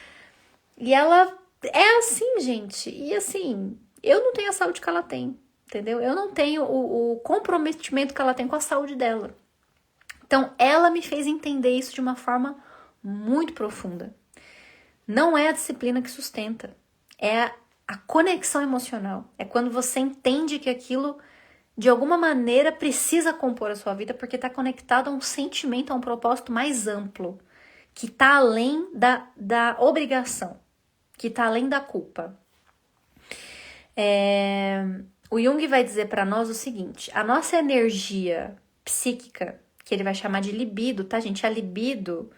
Speaker 1: E ela é assim, gente. E assim, eu não tenho a saúde que ela tem, entendeu? Eu não tenho o comprometimento que ela tem com a saúde dela. Então, ela me fez entender isso de uma forma muito profunda. Não é a disciplina que sustenta, é a conexão emocional. É quando você entende que aquilo, de alguma maneira, precisa compor a sua vida porque está conectado a um sentimento, a um propósito mais amplo, que está além da obrigação, que está além da culpa. O Jung vai dizer para nós o seguinte: a nossa energia psíquica, que ele vai chamar de libido, tá, gente? A libido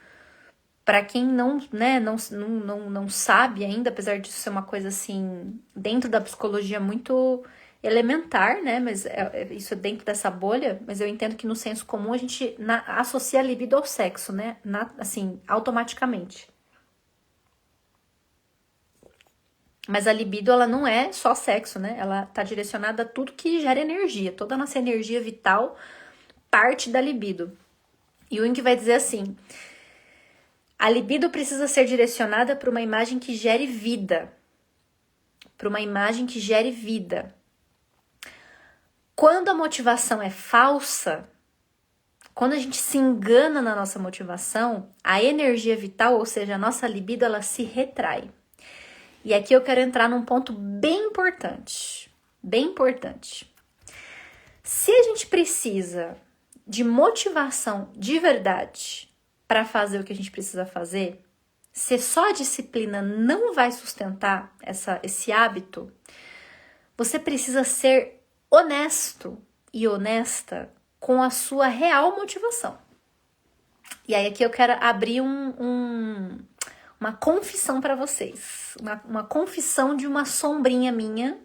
Speaker 1: Para quem não, né, não sabe ainda, apesar disso ser uma coisa assim, dentro da psicologia muito elementar, né? Mas isso é dentro dessa bolha, mas eu entendo que no senso comum a gente associa a libido ao sexo, né? Assim, automaticamente. Mas a libido, ela não é só sexo, né? Ela tá direcionada a tudo que gera energia. Toda a nossa energia vital parte da libido. E o Jung vai dizer assim: a libido precisa ser direcionada para uma imagem que gere vida. Para uma imagem que gere vida. Quando a motivação é falsa, quando a gente se engana na nossa motivação, a energia vital, ou seja, a nossa libido, ela se retrai. E aqui eu quero entrar num ponto bem importante. Bem importante. Se a gente precisa de motivação de verdade para fazer o que a gente precisa fazer, se só a disciplina não vai sustentar esse hábito, você precisa ser honesto e honesta com a sua real motivação. E aí aqui eu quero abrir uma confissão para vocês. Uma confissão de uma sombrinha minha,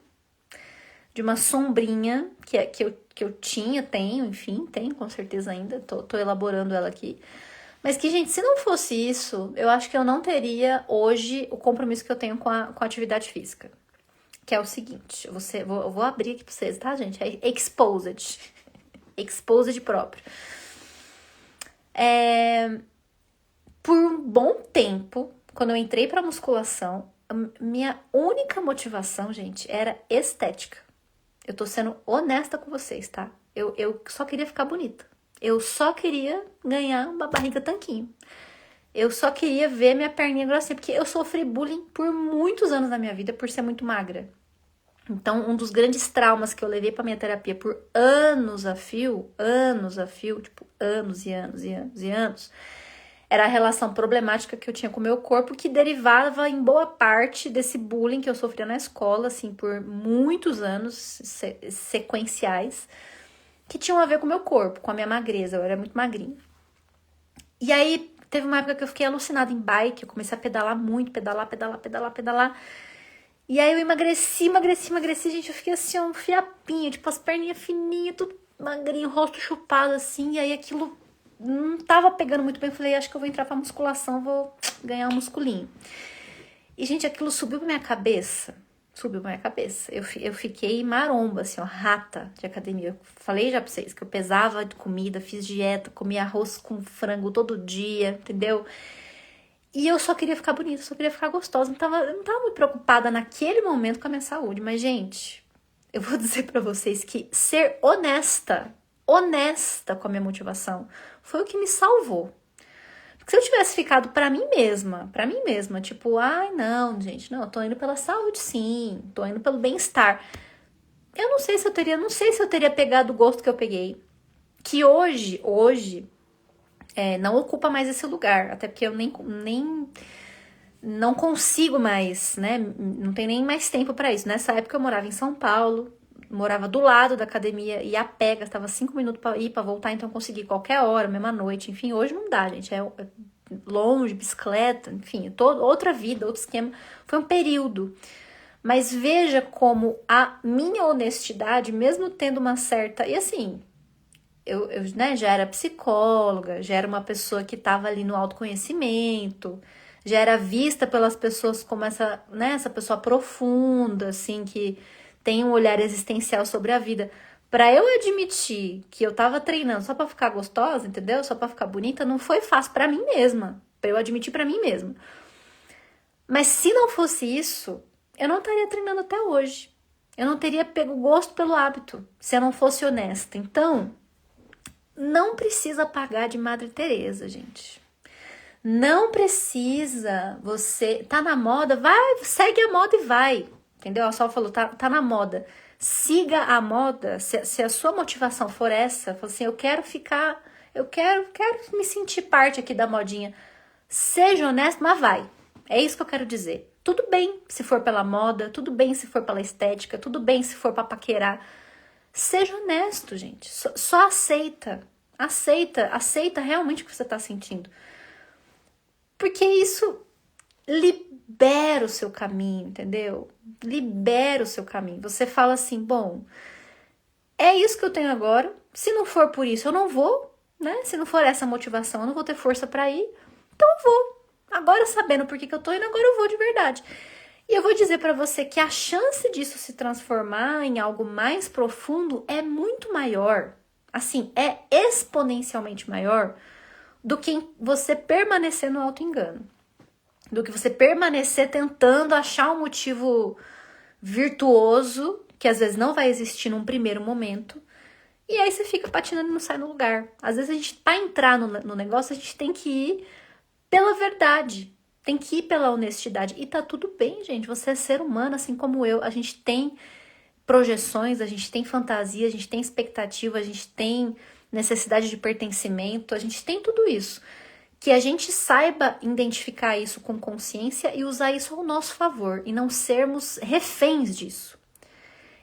Speaker 1: de uma sombrinha que eu tenho, enfim, tenho com certeza ainda, tô elaborando ela aqui. Mas que, gente, se não fosse isso, eu acho que eu não teria hoje o compromisso que eu tenho com a atividade física. Que é o seguinte, eu vou abrir aqui pra vocês, tá, gente? É exposed. Exposed próprio. Por um bom tempo, quando eu entrei pra musculação, minha única motivação, gente, era estética. Eu tô sendo honesta com vocês, tá? Eu só queria ficar bonita. Eu só queria ganhar uma barriga tanquinho. Eu só queria ver minha perninha grossinha, porque eu sofri bullying por muitos anos na minha vida por ser muito magra. Então, um dos grandes traumas que eu levei pra minha terapia por anos a fio, tipo, anos e anos e anos e anos, era a relação problemática que eu tinha com o meu corpo, que derivava em boa parte desse bullying que eu sofria na escola, assim, por muitos anos sequenciais, que tinham a ver com o meu corpo, com a minha magreza. Eu era muito magrinha. E aí, teve uma época que eu fiquei alucinada em bike, eu comecei a pedalar muito, pedalar. E aí eu emagreci, gente, eu fiquei assim, um fiapinho, tipo, as perninhas fininhas, tudo magrinho, rosto chupado, assim, e aí aquilo não tava pegando muito bem, eu falei, acho que eu vou entrar pra musculação, vou ganhar um musculinho. E, gente, aquilo subiu pra minha cabeça, eu fiquei maromba, assim, ó, rata de academia. Eu falei já pra vocês que eu pesava de comida, fiz dieta, comia arroz com frango todo dia, entendeu? E eu só queria ficar bonita, só queria ficar gostosa. Eu não tava muito preocupada naquele momento com a minha saúde. Mas, gente, eu vou dizer pra vocês que ser honesta com a minha motivação, foi o que me salvou. Porque se eu tivesse ficado pra mim mesma, tipo, ai, não, gente, não, eu tô indo pela saúde, sim, tô indo pelo bem-estar. Eu não sei se eu teria pegado o gosto que eu peguei. Que hoje, não ocupa mais esse lugar, até porque eu nem não consigo mais, né? Não tenho nem mais tempo para isso. Nessa época eu morava em São Paulo, morava do lado da academia, ia a pé, gastava 5 minutos para ir, para voltar, então eu consegui qualquer hora, mesma noite, enfim, hoje não dá, gente, é longe, bicicleta, enfim, outra vida, outro esquema, foi um período. Mas veja como a minha honestidade, mesmo tendo uma certa, e assim, eu né, já era psicóloga, já era uma pessoa que estava ali no autoconhecimento, já era vista pelas pessoas como essa pessoa profunda, assim, que tem um olhar existencial sobre a vida. Para eu admitir que eu tava treinando só para ficar gostosa, entendeu? Só para ficar bonita, não foi fácil para mim mesma. Para eu admitir para mim mesma. Mas se não fosse isso, eu não estaria treinando até hoje. Eu não teria pego gosto pelo hábito, se eu não fosse honesta. Então, não precisa pagar de Madre Teresa, gente. Não precisa você... Tá na moda, vai, segue a moda e vai. Entendeu? A Sol falou, tá na moda. Siga a moda. Se a sua motivação for essa, for assim, eu quero me sentir parte aqui da modinha. Seja honesto, mas vai. É isso que eu quero dizer. Tudo bem se for pela moda, tudo bem se for pela estética, tudo bem se for pra paquerar. Seja honesto, gente. Só aceita. Aceita realmente o que você tá sentindo. Porque isso libera o seu caminho, entendeu? Libera o seu caminho. Você fala assim, bom, é isso que eu tenho agora. Se não for por isso, eu não vou, né? Se não for essa motivação, eu não vou ter força para ir. Então eu vou. Agora, sabendo por que eu tô indo, agora eu vou de verdade. E eu vou dizer para você que a chance disso se transformar em algo mais profundo é muito maior. Assim, é exponencialmente maior do que você permanecer no auto-engano. Do que você permanecer tentando achar um motivo virtuoso, que às vezes não vai existir num primeiro momento, e aí você fica patinando e não sai no lugar. Às vezes a gente, para entrar no negócio, a gente tem que ir pela verdade, tem que ir pela honestidade. E tá tudo bem, gente, você é ser humano, assim como eu, a gente tem projeções, a gente tem fantasia, a gente tem expectativa, a gente tem necessidade de pertencimento, a gente tem tudo isso. Que a gente saiba identificar isso com consciência e usar isso ao nosso favor e não sermos reféns disso.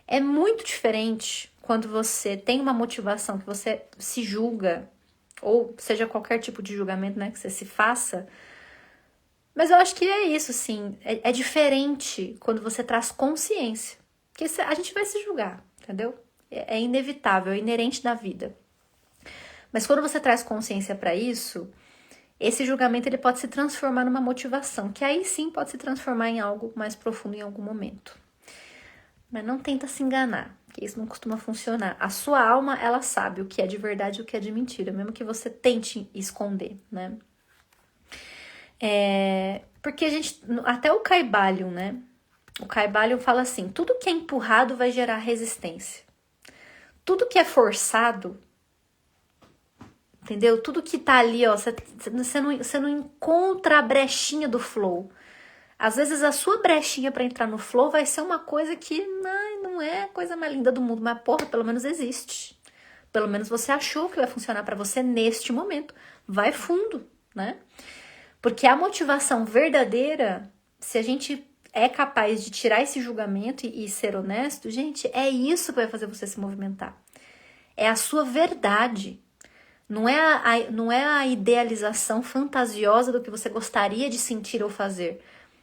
Speaker 1: É muito diferente quando você tem uma motivação que você se julga, ou seja qualquer tipo de julgamento, né, que você se faça. Mas eu acho que é isso, sim. É diferente quando você traz consciência. Porque a gente vai se julgar, entendeu? É inevitável, é inerente da vida. Mas quando você traz consciência para isso, esse julgamento ele pode se transformar numa motivação, que aí sim pode se transformar em algo mais profundo em algum momento. Mas não tenta se enganar, que isso não costuma funcionar. A sua alma, ela sabe o que é de verdade e o que é de mentira, mesmo que você tente esconder, né? Porque a gente, até o Kybalion, né? O Kybalion fala assim, tudo que é empurrado vai gerar resistência. Tudo que é forçado, entendeu? Tudo que tá ali, ó, você não encontra a brechinha do flow. Às vezes a sua brechinha para entrar no flow vai ser uma coisa que não é a coisa mais linda do mundo, mas porra, pelo menos existe. Pelo menos você achou que vai funcionar para você neste momento. Vai fundo, né? Porque a motivação verdadeira, se a gente é capaz de tirar esse julgamento e ser honesto, gente, é isso que vai fazer você se movimentar. É a sua verdade. Não é a idealização fantasiosa do que você gostaria de sentir ou fazer.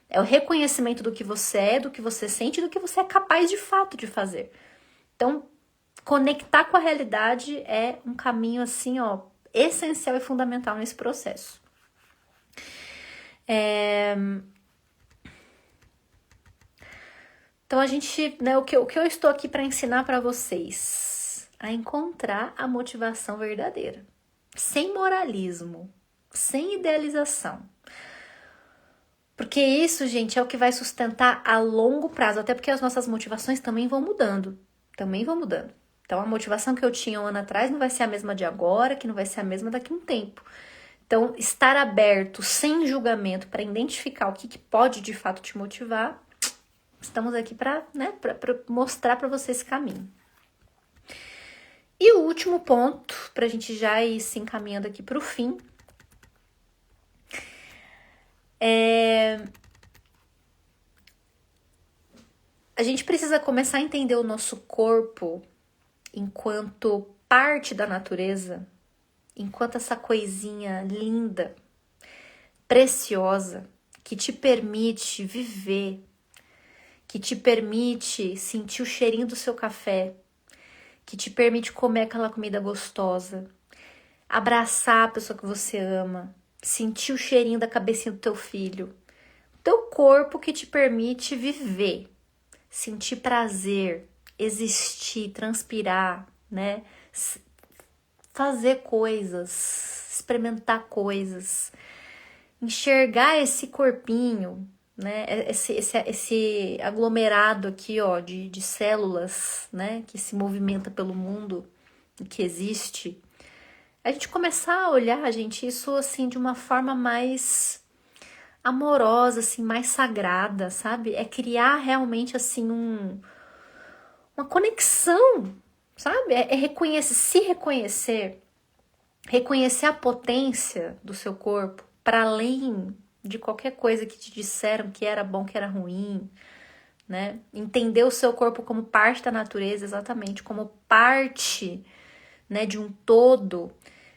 Speaker 1: É o reconhecimento do que você é, do que você sente e do que você é capaz de fato de fazer. Então, conectar com a realidade é um caminho assim, ó, essencial e fundamental nesse processo. Então, a gente, né, o que eu estou aqui para ensinar para vocês? A encontrar a motivação verdadeira. Sem moralismo, sem idealização. Porque isso, gente, é o que vai sustentar a longo prazo. Até porque as nossas motivações também vão mudando. Então, a motivação que eu tinha um ano atrás não vai ser a mesma de agora, que não vai ser a mesma daqui a um tempo. Então, estar aberto, sem julgamento, para identificar o que pode de fato te motivar, estamos aqui para, né, para mostrar para você esse caminho. E o último ponto, para a gente já ir se encaminhando aqui para o fim, a gente precisa começar a entender o nosso corpo enquanto parte da natureza, enquanto essa coisinha linda, preciosa, que te permite viver, que te permite sentir o cheirinho do seu café, que te permite comer aquela comida gostosa, abraçar a pessoa que você ama, sentir o cheirinho da cabecinha do teu filho. Teu corpo que te permite viver, sentir prazer, existir, transpirar, né? Fazer coisas, experimentar coisas, enxergar esse corpinho, né? Esse aglomerado aqui, ó, de células, né? Que se movimenta pelo mundo, que existe. A gente começar a olhar, gente, isso assim de uma forma mais amorosa, assim, mais sagrada, sabe? É criar realmente, assim, uma conexão, sabe? É se reconhecer, reconhecer a potência do seu corpo, para além de qualquer coisa que te disseram que era bom, que era ruim, né? Entender o seu corpo como parte da natureza, exatamente, como parte, né, de um todo,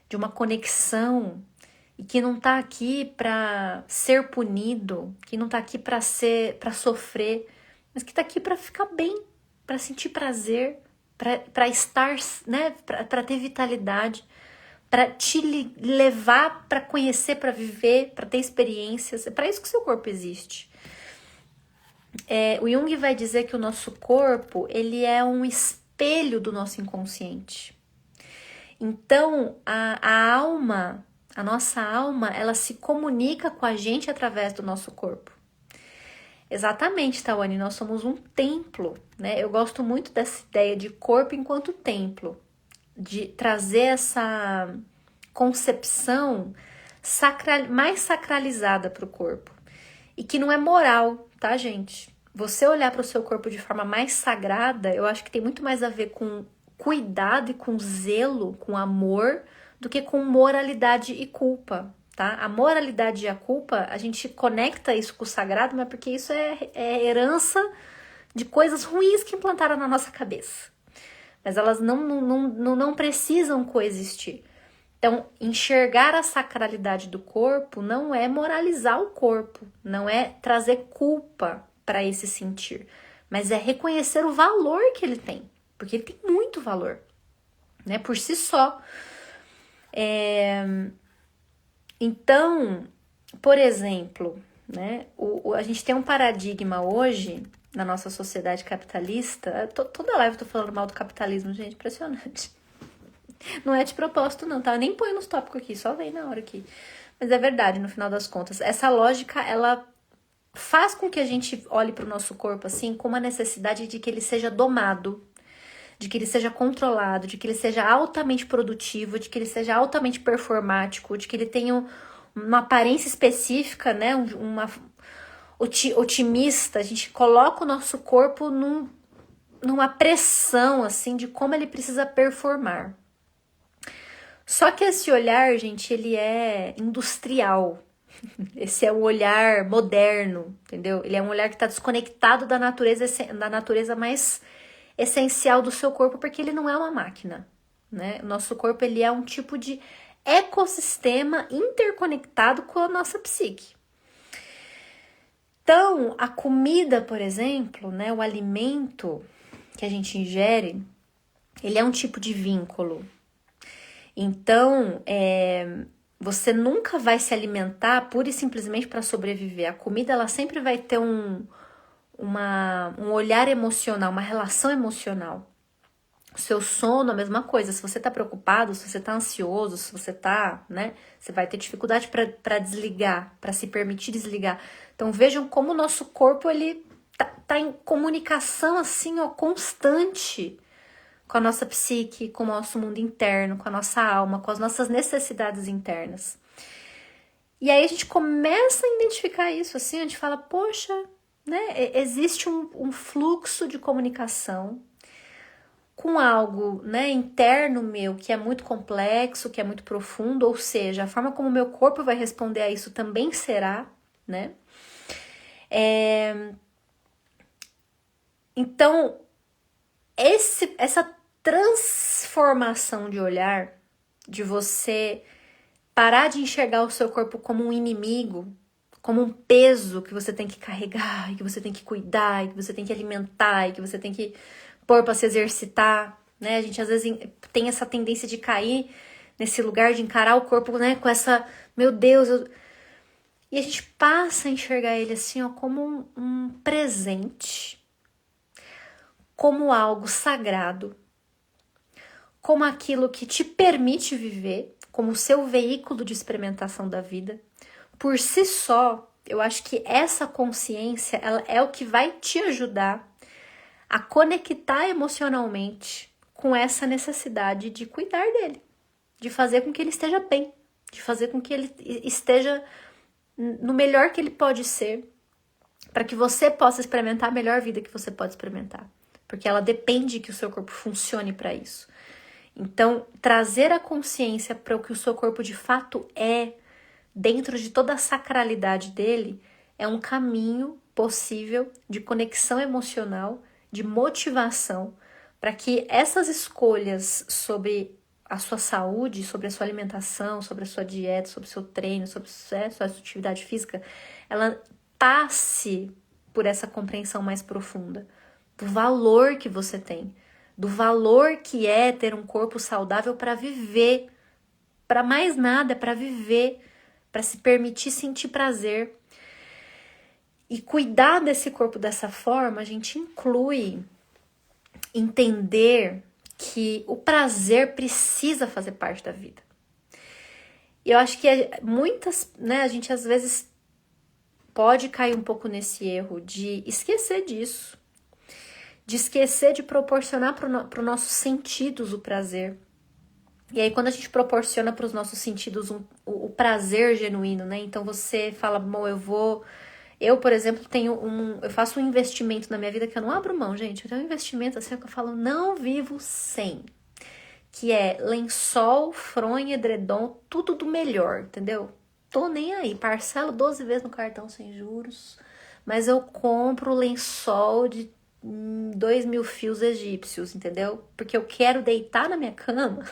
Speaker 1: de uma conexão e que não tá aqui para ser punido, que não tá aqui para sofrer, mas que tá aqui para ficar bem, para sentir prazer, para estar, né, para ter vitalidade, para te levar para conhecer, para viver, para ter experiências. É para isso que o seu corpo existe. O Jung vai dizer que o nosso corpo, ele é um espelho do nosso inconsciente. Então, a alma, a nossa alma, ela se comunica com a gente através do nosso corpo. Exatamente, Tawane, nós somos um templo, né? Eu gosto muito dessa ideia de corpo enquanto templo, de trazer essa concepção mais sacralizada para o corpo. E que não é moral, tá, gente? Você olhar para o seu corpo de forma mais sagrada, eu acho que tem muito mais a ver com cuidado e com zelo, com amor, do que com moralidade e culpa, tá? A moralidade e a culpa, a gente conecta isso com o sagrado, mas porque isso é herança de coisas ruins que implantaram na nossa cabeça. Mas elas não precisam coexistir. Então, enxergar a sacralidade do corpo não é moralizar o corpo, não é trazer culpa para esse sentir, mas é reconhecer o valor que ele tem, porque ele tem muito valor, né, por si só. Então, por exemplo, né, a gente tem um paradigma hoje na nossa sociedade capitalista. Toda live eu tô falando mal do capitalismo, gente, impressionante. Não é de propósito não, tá? Eu nem ponho nos tópicos aqui, só vem na hora aqui. Mas é verdade, no final das contas. Essa lógica, ela faz com que a gente olhe pro nosso corpo assim, com uma necessidade de que ele seja domado, de que ele seja controlado, de que ele seja altamente produtivo, de que ele seja altamente performático, de que ele tenha uma aparência específica, né? Uma otimista. A gente coloca o nosso corpo numa pressão, assim, de como ele precisa performar. Só que esse olhar, gente, ele é industrial. Esse é o olhar moderno, entendeu? Ele é um olhar que está desconectado da natureza mais essencial do seu corpo, porque ele não é uma máquina, né? O nosso corpo, ele é um tipo de ecossistema interconectado com a nossa psique. Então, a comida, por exemplo, né, o alimento que a gente ingere, ele é um tipo de vínculo. Então, você nunca vai se alimentar pura e simplesmente para sobreviver. A comida, ela sempre vai ter um olhar emocional, uma relação emocional. O seu sono, a mesma coisa. Se você tá preocupado, se você tá ansioso, se você tá, né? Você vai ter dificuldade para desligar, para se permitir desligar. Então, vejam como o nosso corpo, ele tá em comunicação, assim, ó, constante com a nossa psique, com o nosso mundo interno, com a nossa alma, com as nossas necessidades internas. E aí a gente começa a identificar isso, assim, a gente fala, poxa, né, existe um fluxo de comunicação com algo, né, interno meu que é muito complexo, que é muito profundo, ou seja, a forma como o meu corpo vai responder a isso também será, né? Então, essa transformação de olhar, de você parar de enxergar o seu corpo como um inimigo, como um peso que você tem que carregar, e que você tem que cuidar, e que você tem que alimentar, e que você tem que pôr para se exercitar, né? A gente às vezes tem essa tendência de cair nesse lugar de encarar o corpo, né, com essa, meu Deus, e a gente passa a enxergar ele assim, ó, como um presente, como algo sagrado, como aquilo que te permite viver, como o seu veículo de experimentação da vida. Por si só, eu acho que essa consciência, ela é o que vai te ajudar a conectar emocionalmente com essa necessidade de cuidar dele, de fazer com que ele esteja bem, de fazer com que ele esteja no melhor que ele pode ser, para que você possa experimentar a melhor vida que você pode experimentar, porque ela depende que o seu corpo funcione para isso. Então, trazer a consciência para o que o seu corpo de fato é, dentro de toda a sacralidade dele, é um caminho possível de conexão emocional, de motivação, para que essas escolhas sobre a sua saúde, sobre a sua alimentação, sobre a sua dieta, sobre o seu treino, sobre a sua atividade física, ela passe por essa compreensão mais profunda do valor que você tem, do valor que é ter um corpo saudável para viver, para mais nada, para viver, para se permitir sentir prazer. E cuidar desse corpo dessa forma, a gente inclui entender que o prazer precisa fazer parte da vida. Eu acho que muitas, né, a gente às vezes pode cair um pouco nesse erro de esquecer disso, de esquecer de proporcionar para os nossos sentidos o prazer. E aí quando a gente proporciona para os nossos sentidos o prazer genuíno, né? Então você fala, bom, eu, por exemplo, eu faço um investimento na minha vida que eu não abro mão, gente. Eu tenho um investimento assim que eu falo, não vivo sem. Que é lençol, fronha, edredom, tudo do melhor, entendeu? Tô nem aí, parcelo 12 vezes no cartão sem juros, mas eu compro lençol de 2.000 fios egípcios, entendeu? Porque eu quero deitar na minha cama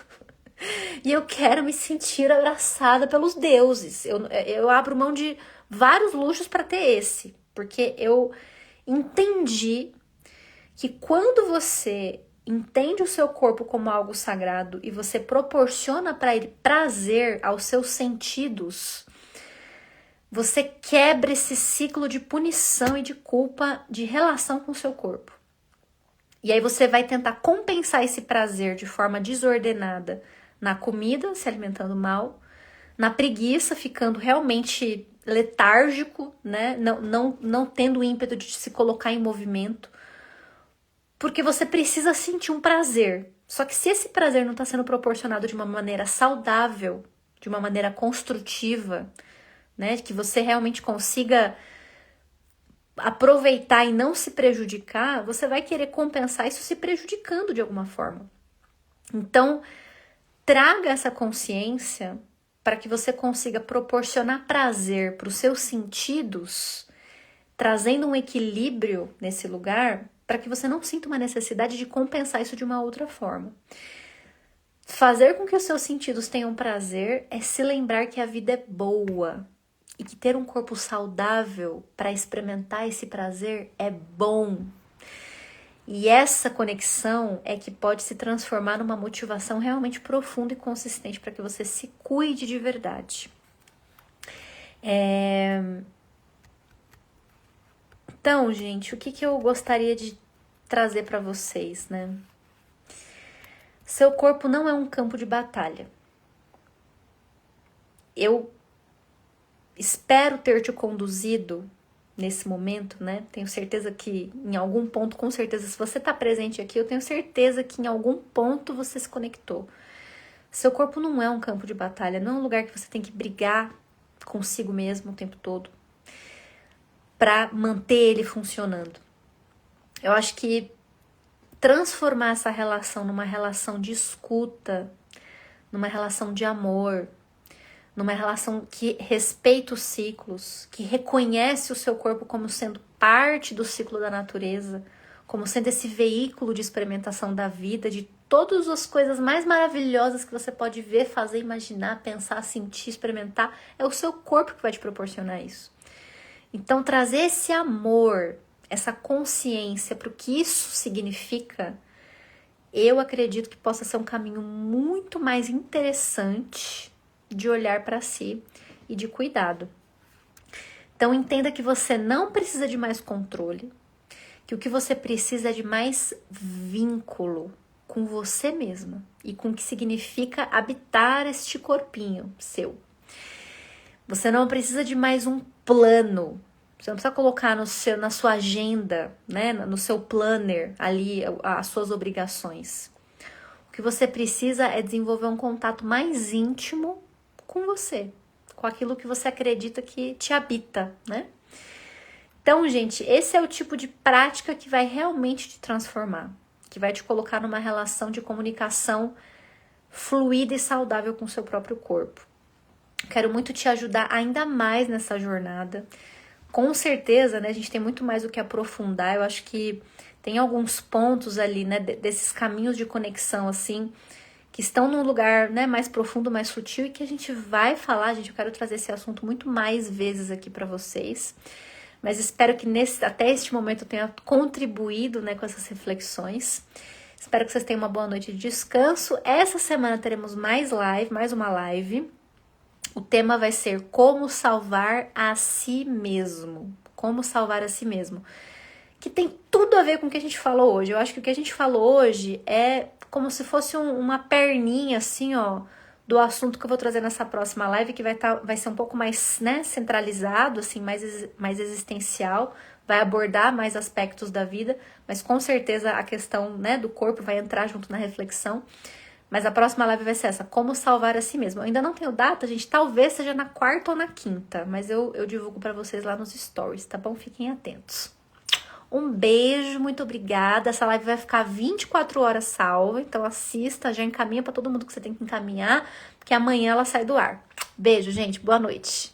Speaker 1: e eu quero me sentir abraçada pelos deuses. Eu abro mão de vários luxos para ter esse, porque eu entendi que quando você entende o seu corpo como algo sagrado e você proporciona para ele prazer aos seus sentidos, você quebra esse ciclo de punição e de culpa de relação com o seu corpo. E aí você vai tentar compensar esse prazer de forma desordenada na comida, se alimentando mal, na preguiça, ficando realmente letárgico, né? Não tendo ímpeto de se colocar em movimento, porque você precisa sentir um prazer. Só que se esse prazer não está sendo proporcionado de uma maneira saudável, de uma maneira construtiva, né? Que você realmente consiga aproveitar e não se prejudicar, você vai querer compensar isso se prejudicando de alguma forma. Então, traga essa consciência para que você consiga proporcionar prazer para os seus sentidos, trazendo um equilíbrio nesse lugar, para que você não sinta uma necessidade de compensar isso de uma outra forma. Fazer com que os seus sentidos tenham prazer é se lembrar que a vida é boa e que ter um corpo saudável para experimentar esse prazer é bom. E essa conexão é que pode se transformar numa motivação realmente profunda e consistente para que você se cuide de verdade. Então, gente, o que eu gostaria de trazer para vocês, né? Seu corpo não é um campo de batalha. Eu espero ter te conduzido nesse momento, né? Tenho certeza que em algum ponto, com certeza, se você está presente aqui, eu tenho certeza que em algum ponto você se conectou. Seu corpo não é um campo de batalha, não é um lugar que você tem que brigar consigo mesmo o tempo todo para manter ele funcionando. Eu acho que transformar essa relação numa relação de escuta, numa relação de amor, numa relação que respeita os ciclos, que reconhece o seu corpo como sendo parte do ciclo da natureza, como sendo esse veículo de experimentação da vida, de todas as coisas mais maravilhosas que você pode ver, fazer, imaginar, pensar, sentir, experimentar, é o seu corpo que vai te proporcionar isso. Então, trazer esse amor, essa consciência para o que isso significa, eu acredito que possa ser um caminho muito mais interessante de olhar para si e de cuidado. Então, entenda que você não precisa de mais controle, que o que você precisa é de mais vínculo com você mesma e com o que significa habitar este corpinho seu. Você não precisa de mais um plano. Você não precisa colocar na sua agenda, né, no seu planner ali as suas obrigações. O que você precisa é desenvolver um contato mais íntimo com você, com aquilo que você acredita que te habita, né? Então, gente, esse é o tipo de prática que vai realmente te transformar, que vai te colocar numa relação de comunicação fluida e saudável com o seu próprio corpo. Quero muito te ajudar ainda mais nessa jornada. Com certeza, né, a gente tem muito mais o que aprofundar. Eu acho que tem alguns pontos ali, né, desses caminhos de conexão, assim, que estão num lugar, né, mais profundo, mais sutil, e que a gente vai falar, gente, eu quero trazer esse assunto muito mais vezes aqui para vocês, mas espero que até este momento eu tenha contribuído, né, com essas reflexões. Espero que vocês tenham uma boa noite de descanso. Essa semana teremos mais uma live. O tema vai ser como salvar a si mesmo. Como salvar a si mesmo. Que tem tudo a ver com o que a gente falou hoje. Eu acho que o que a gente falou hoje é como se fosse uma perninha, assim, ó, do assunto que eu vou trazer nessa próxima live, que vai ser um pouco mais, né, centralizado, assim, mais existencial, vai abordar mais aspectos da vida, mas com certeza a questão, né, do corpo vai entrar junto na reflexão. Mas a próxima live vai ser essa, como salvar a si mesmo. Eu ainda não tenho data, gente, talvez seja na quarta ou na quinta, mas eu divulgo pra vocês lá nos stories, tá bom? Fiquem atentos. Um beijo, muito obrigada. Essa live vai ficar 24 horas salva, então assista, já encaminha pra todo mundo que você tem que encaminhar, porque amanhã ela sai do ar. Beijo, gente, boa noite.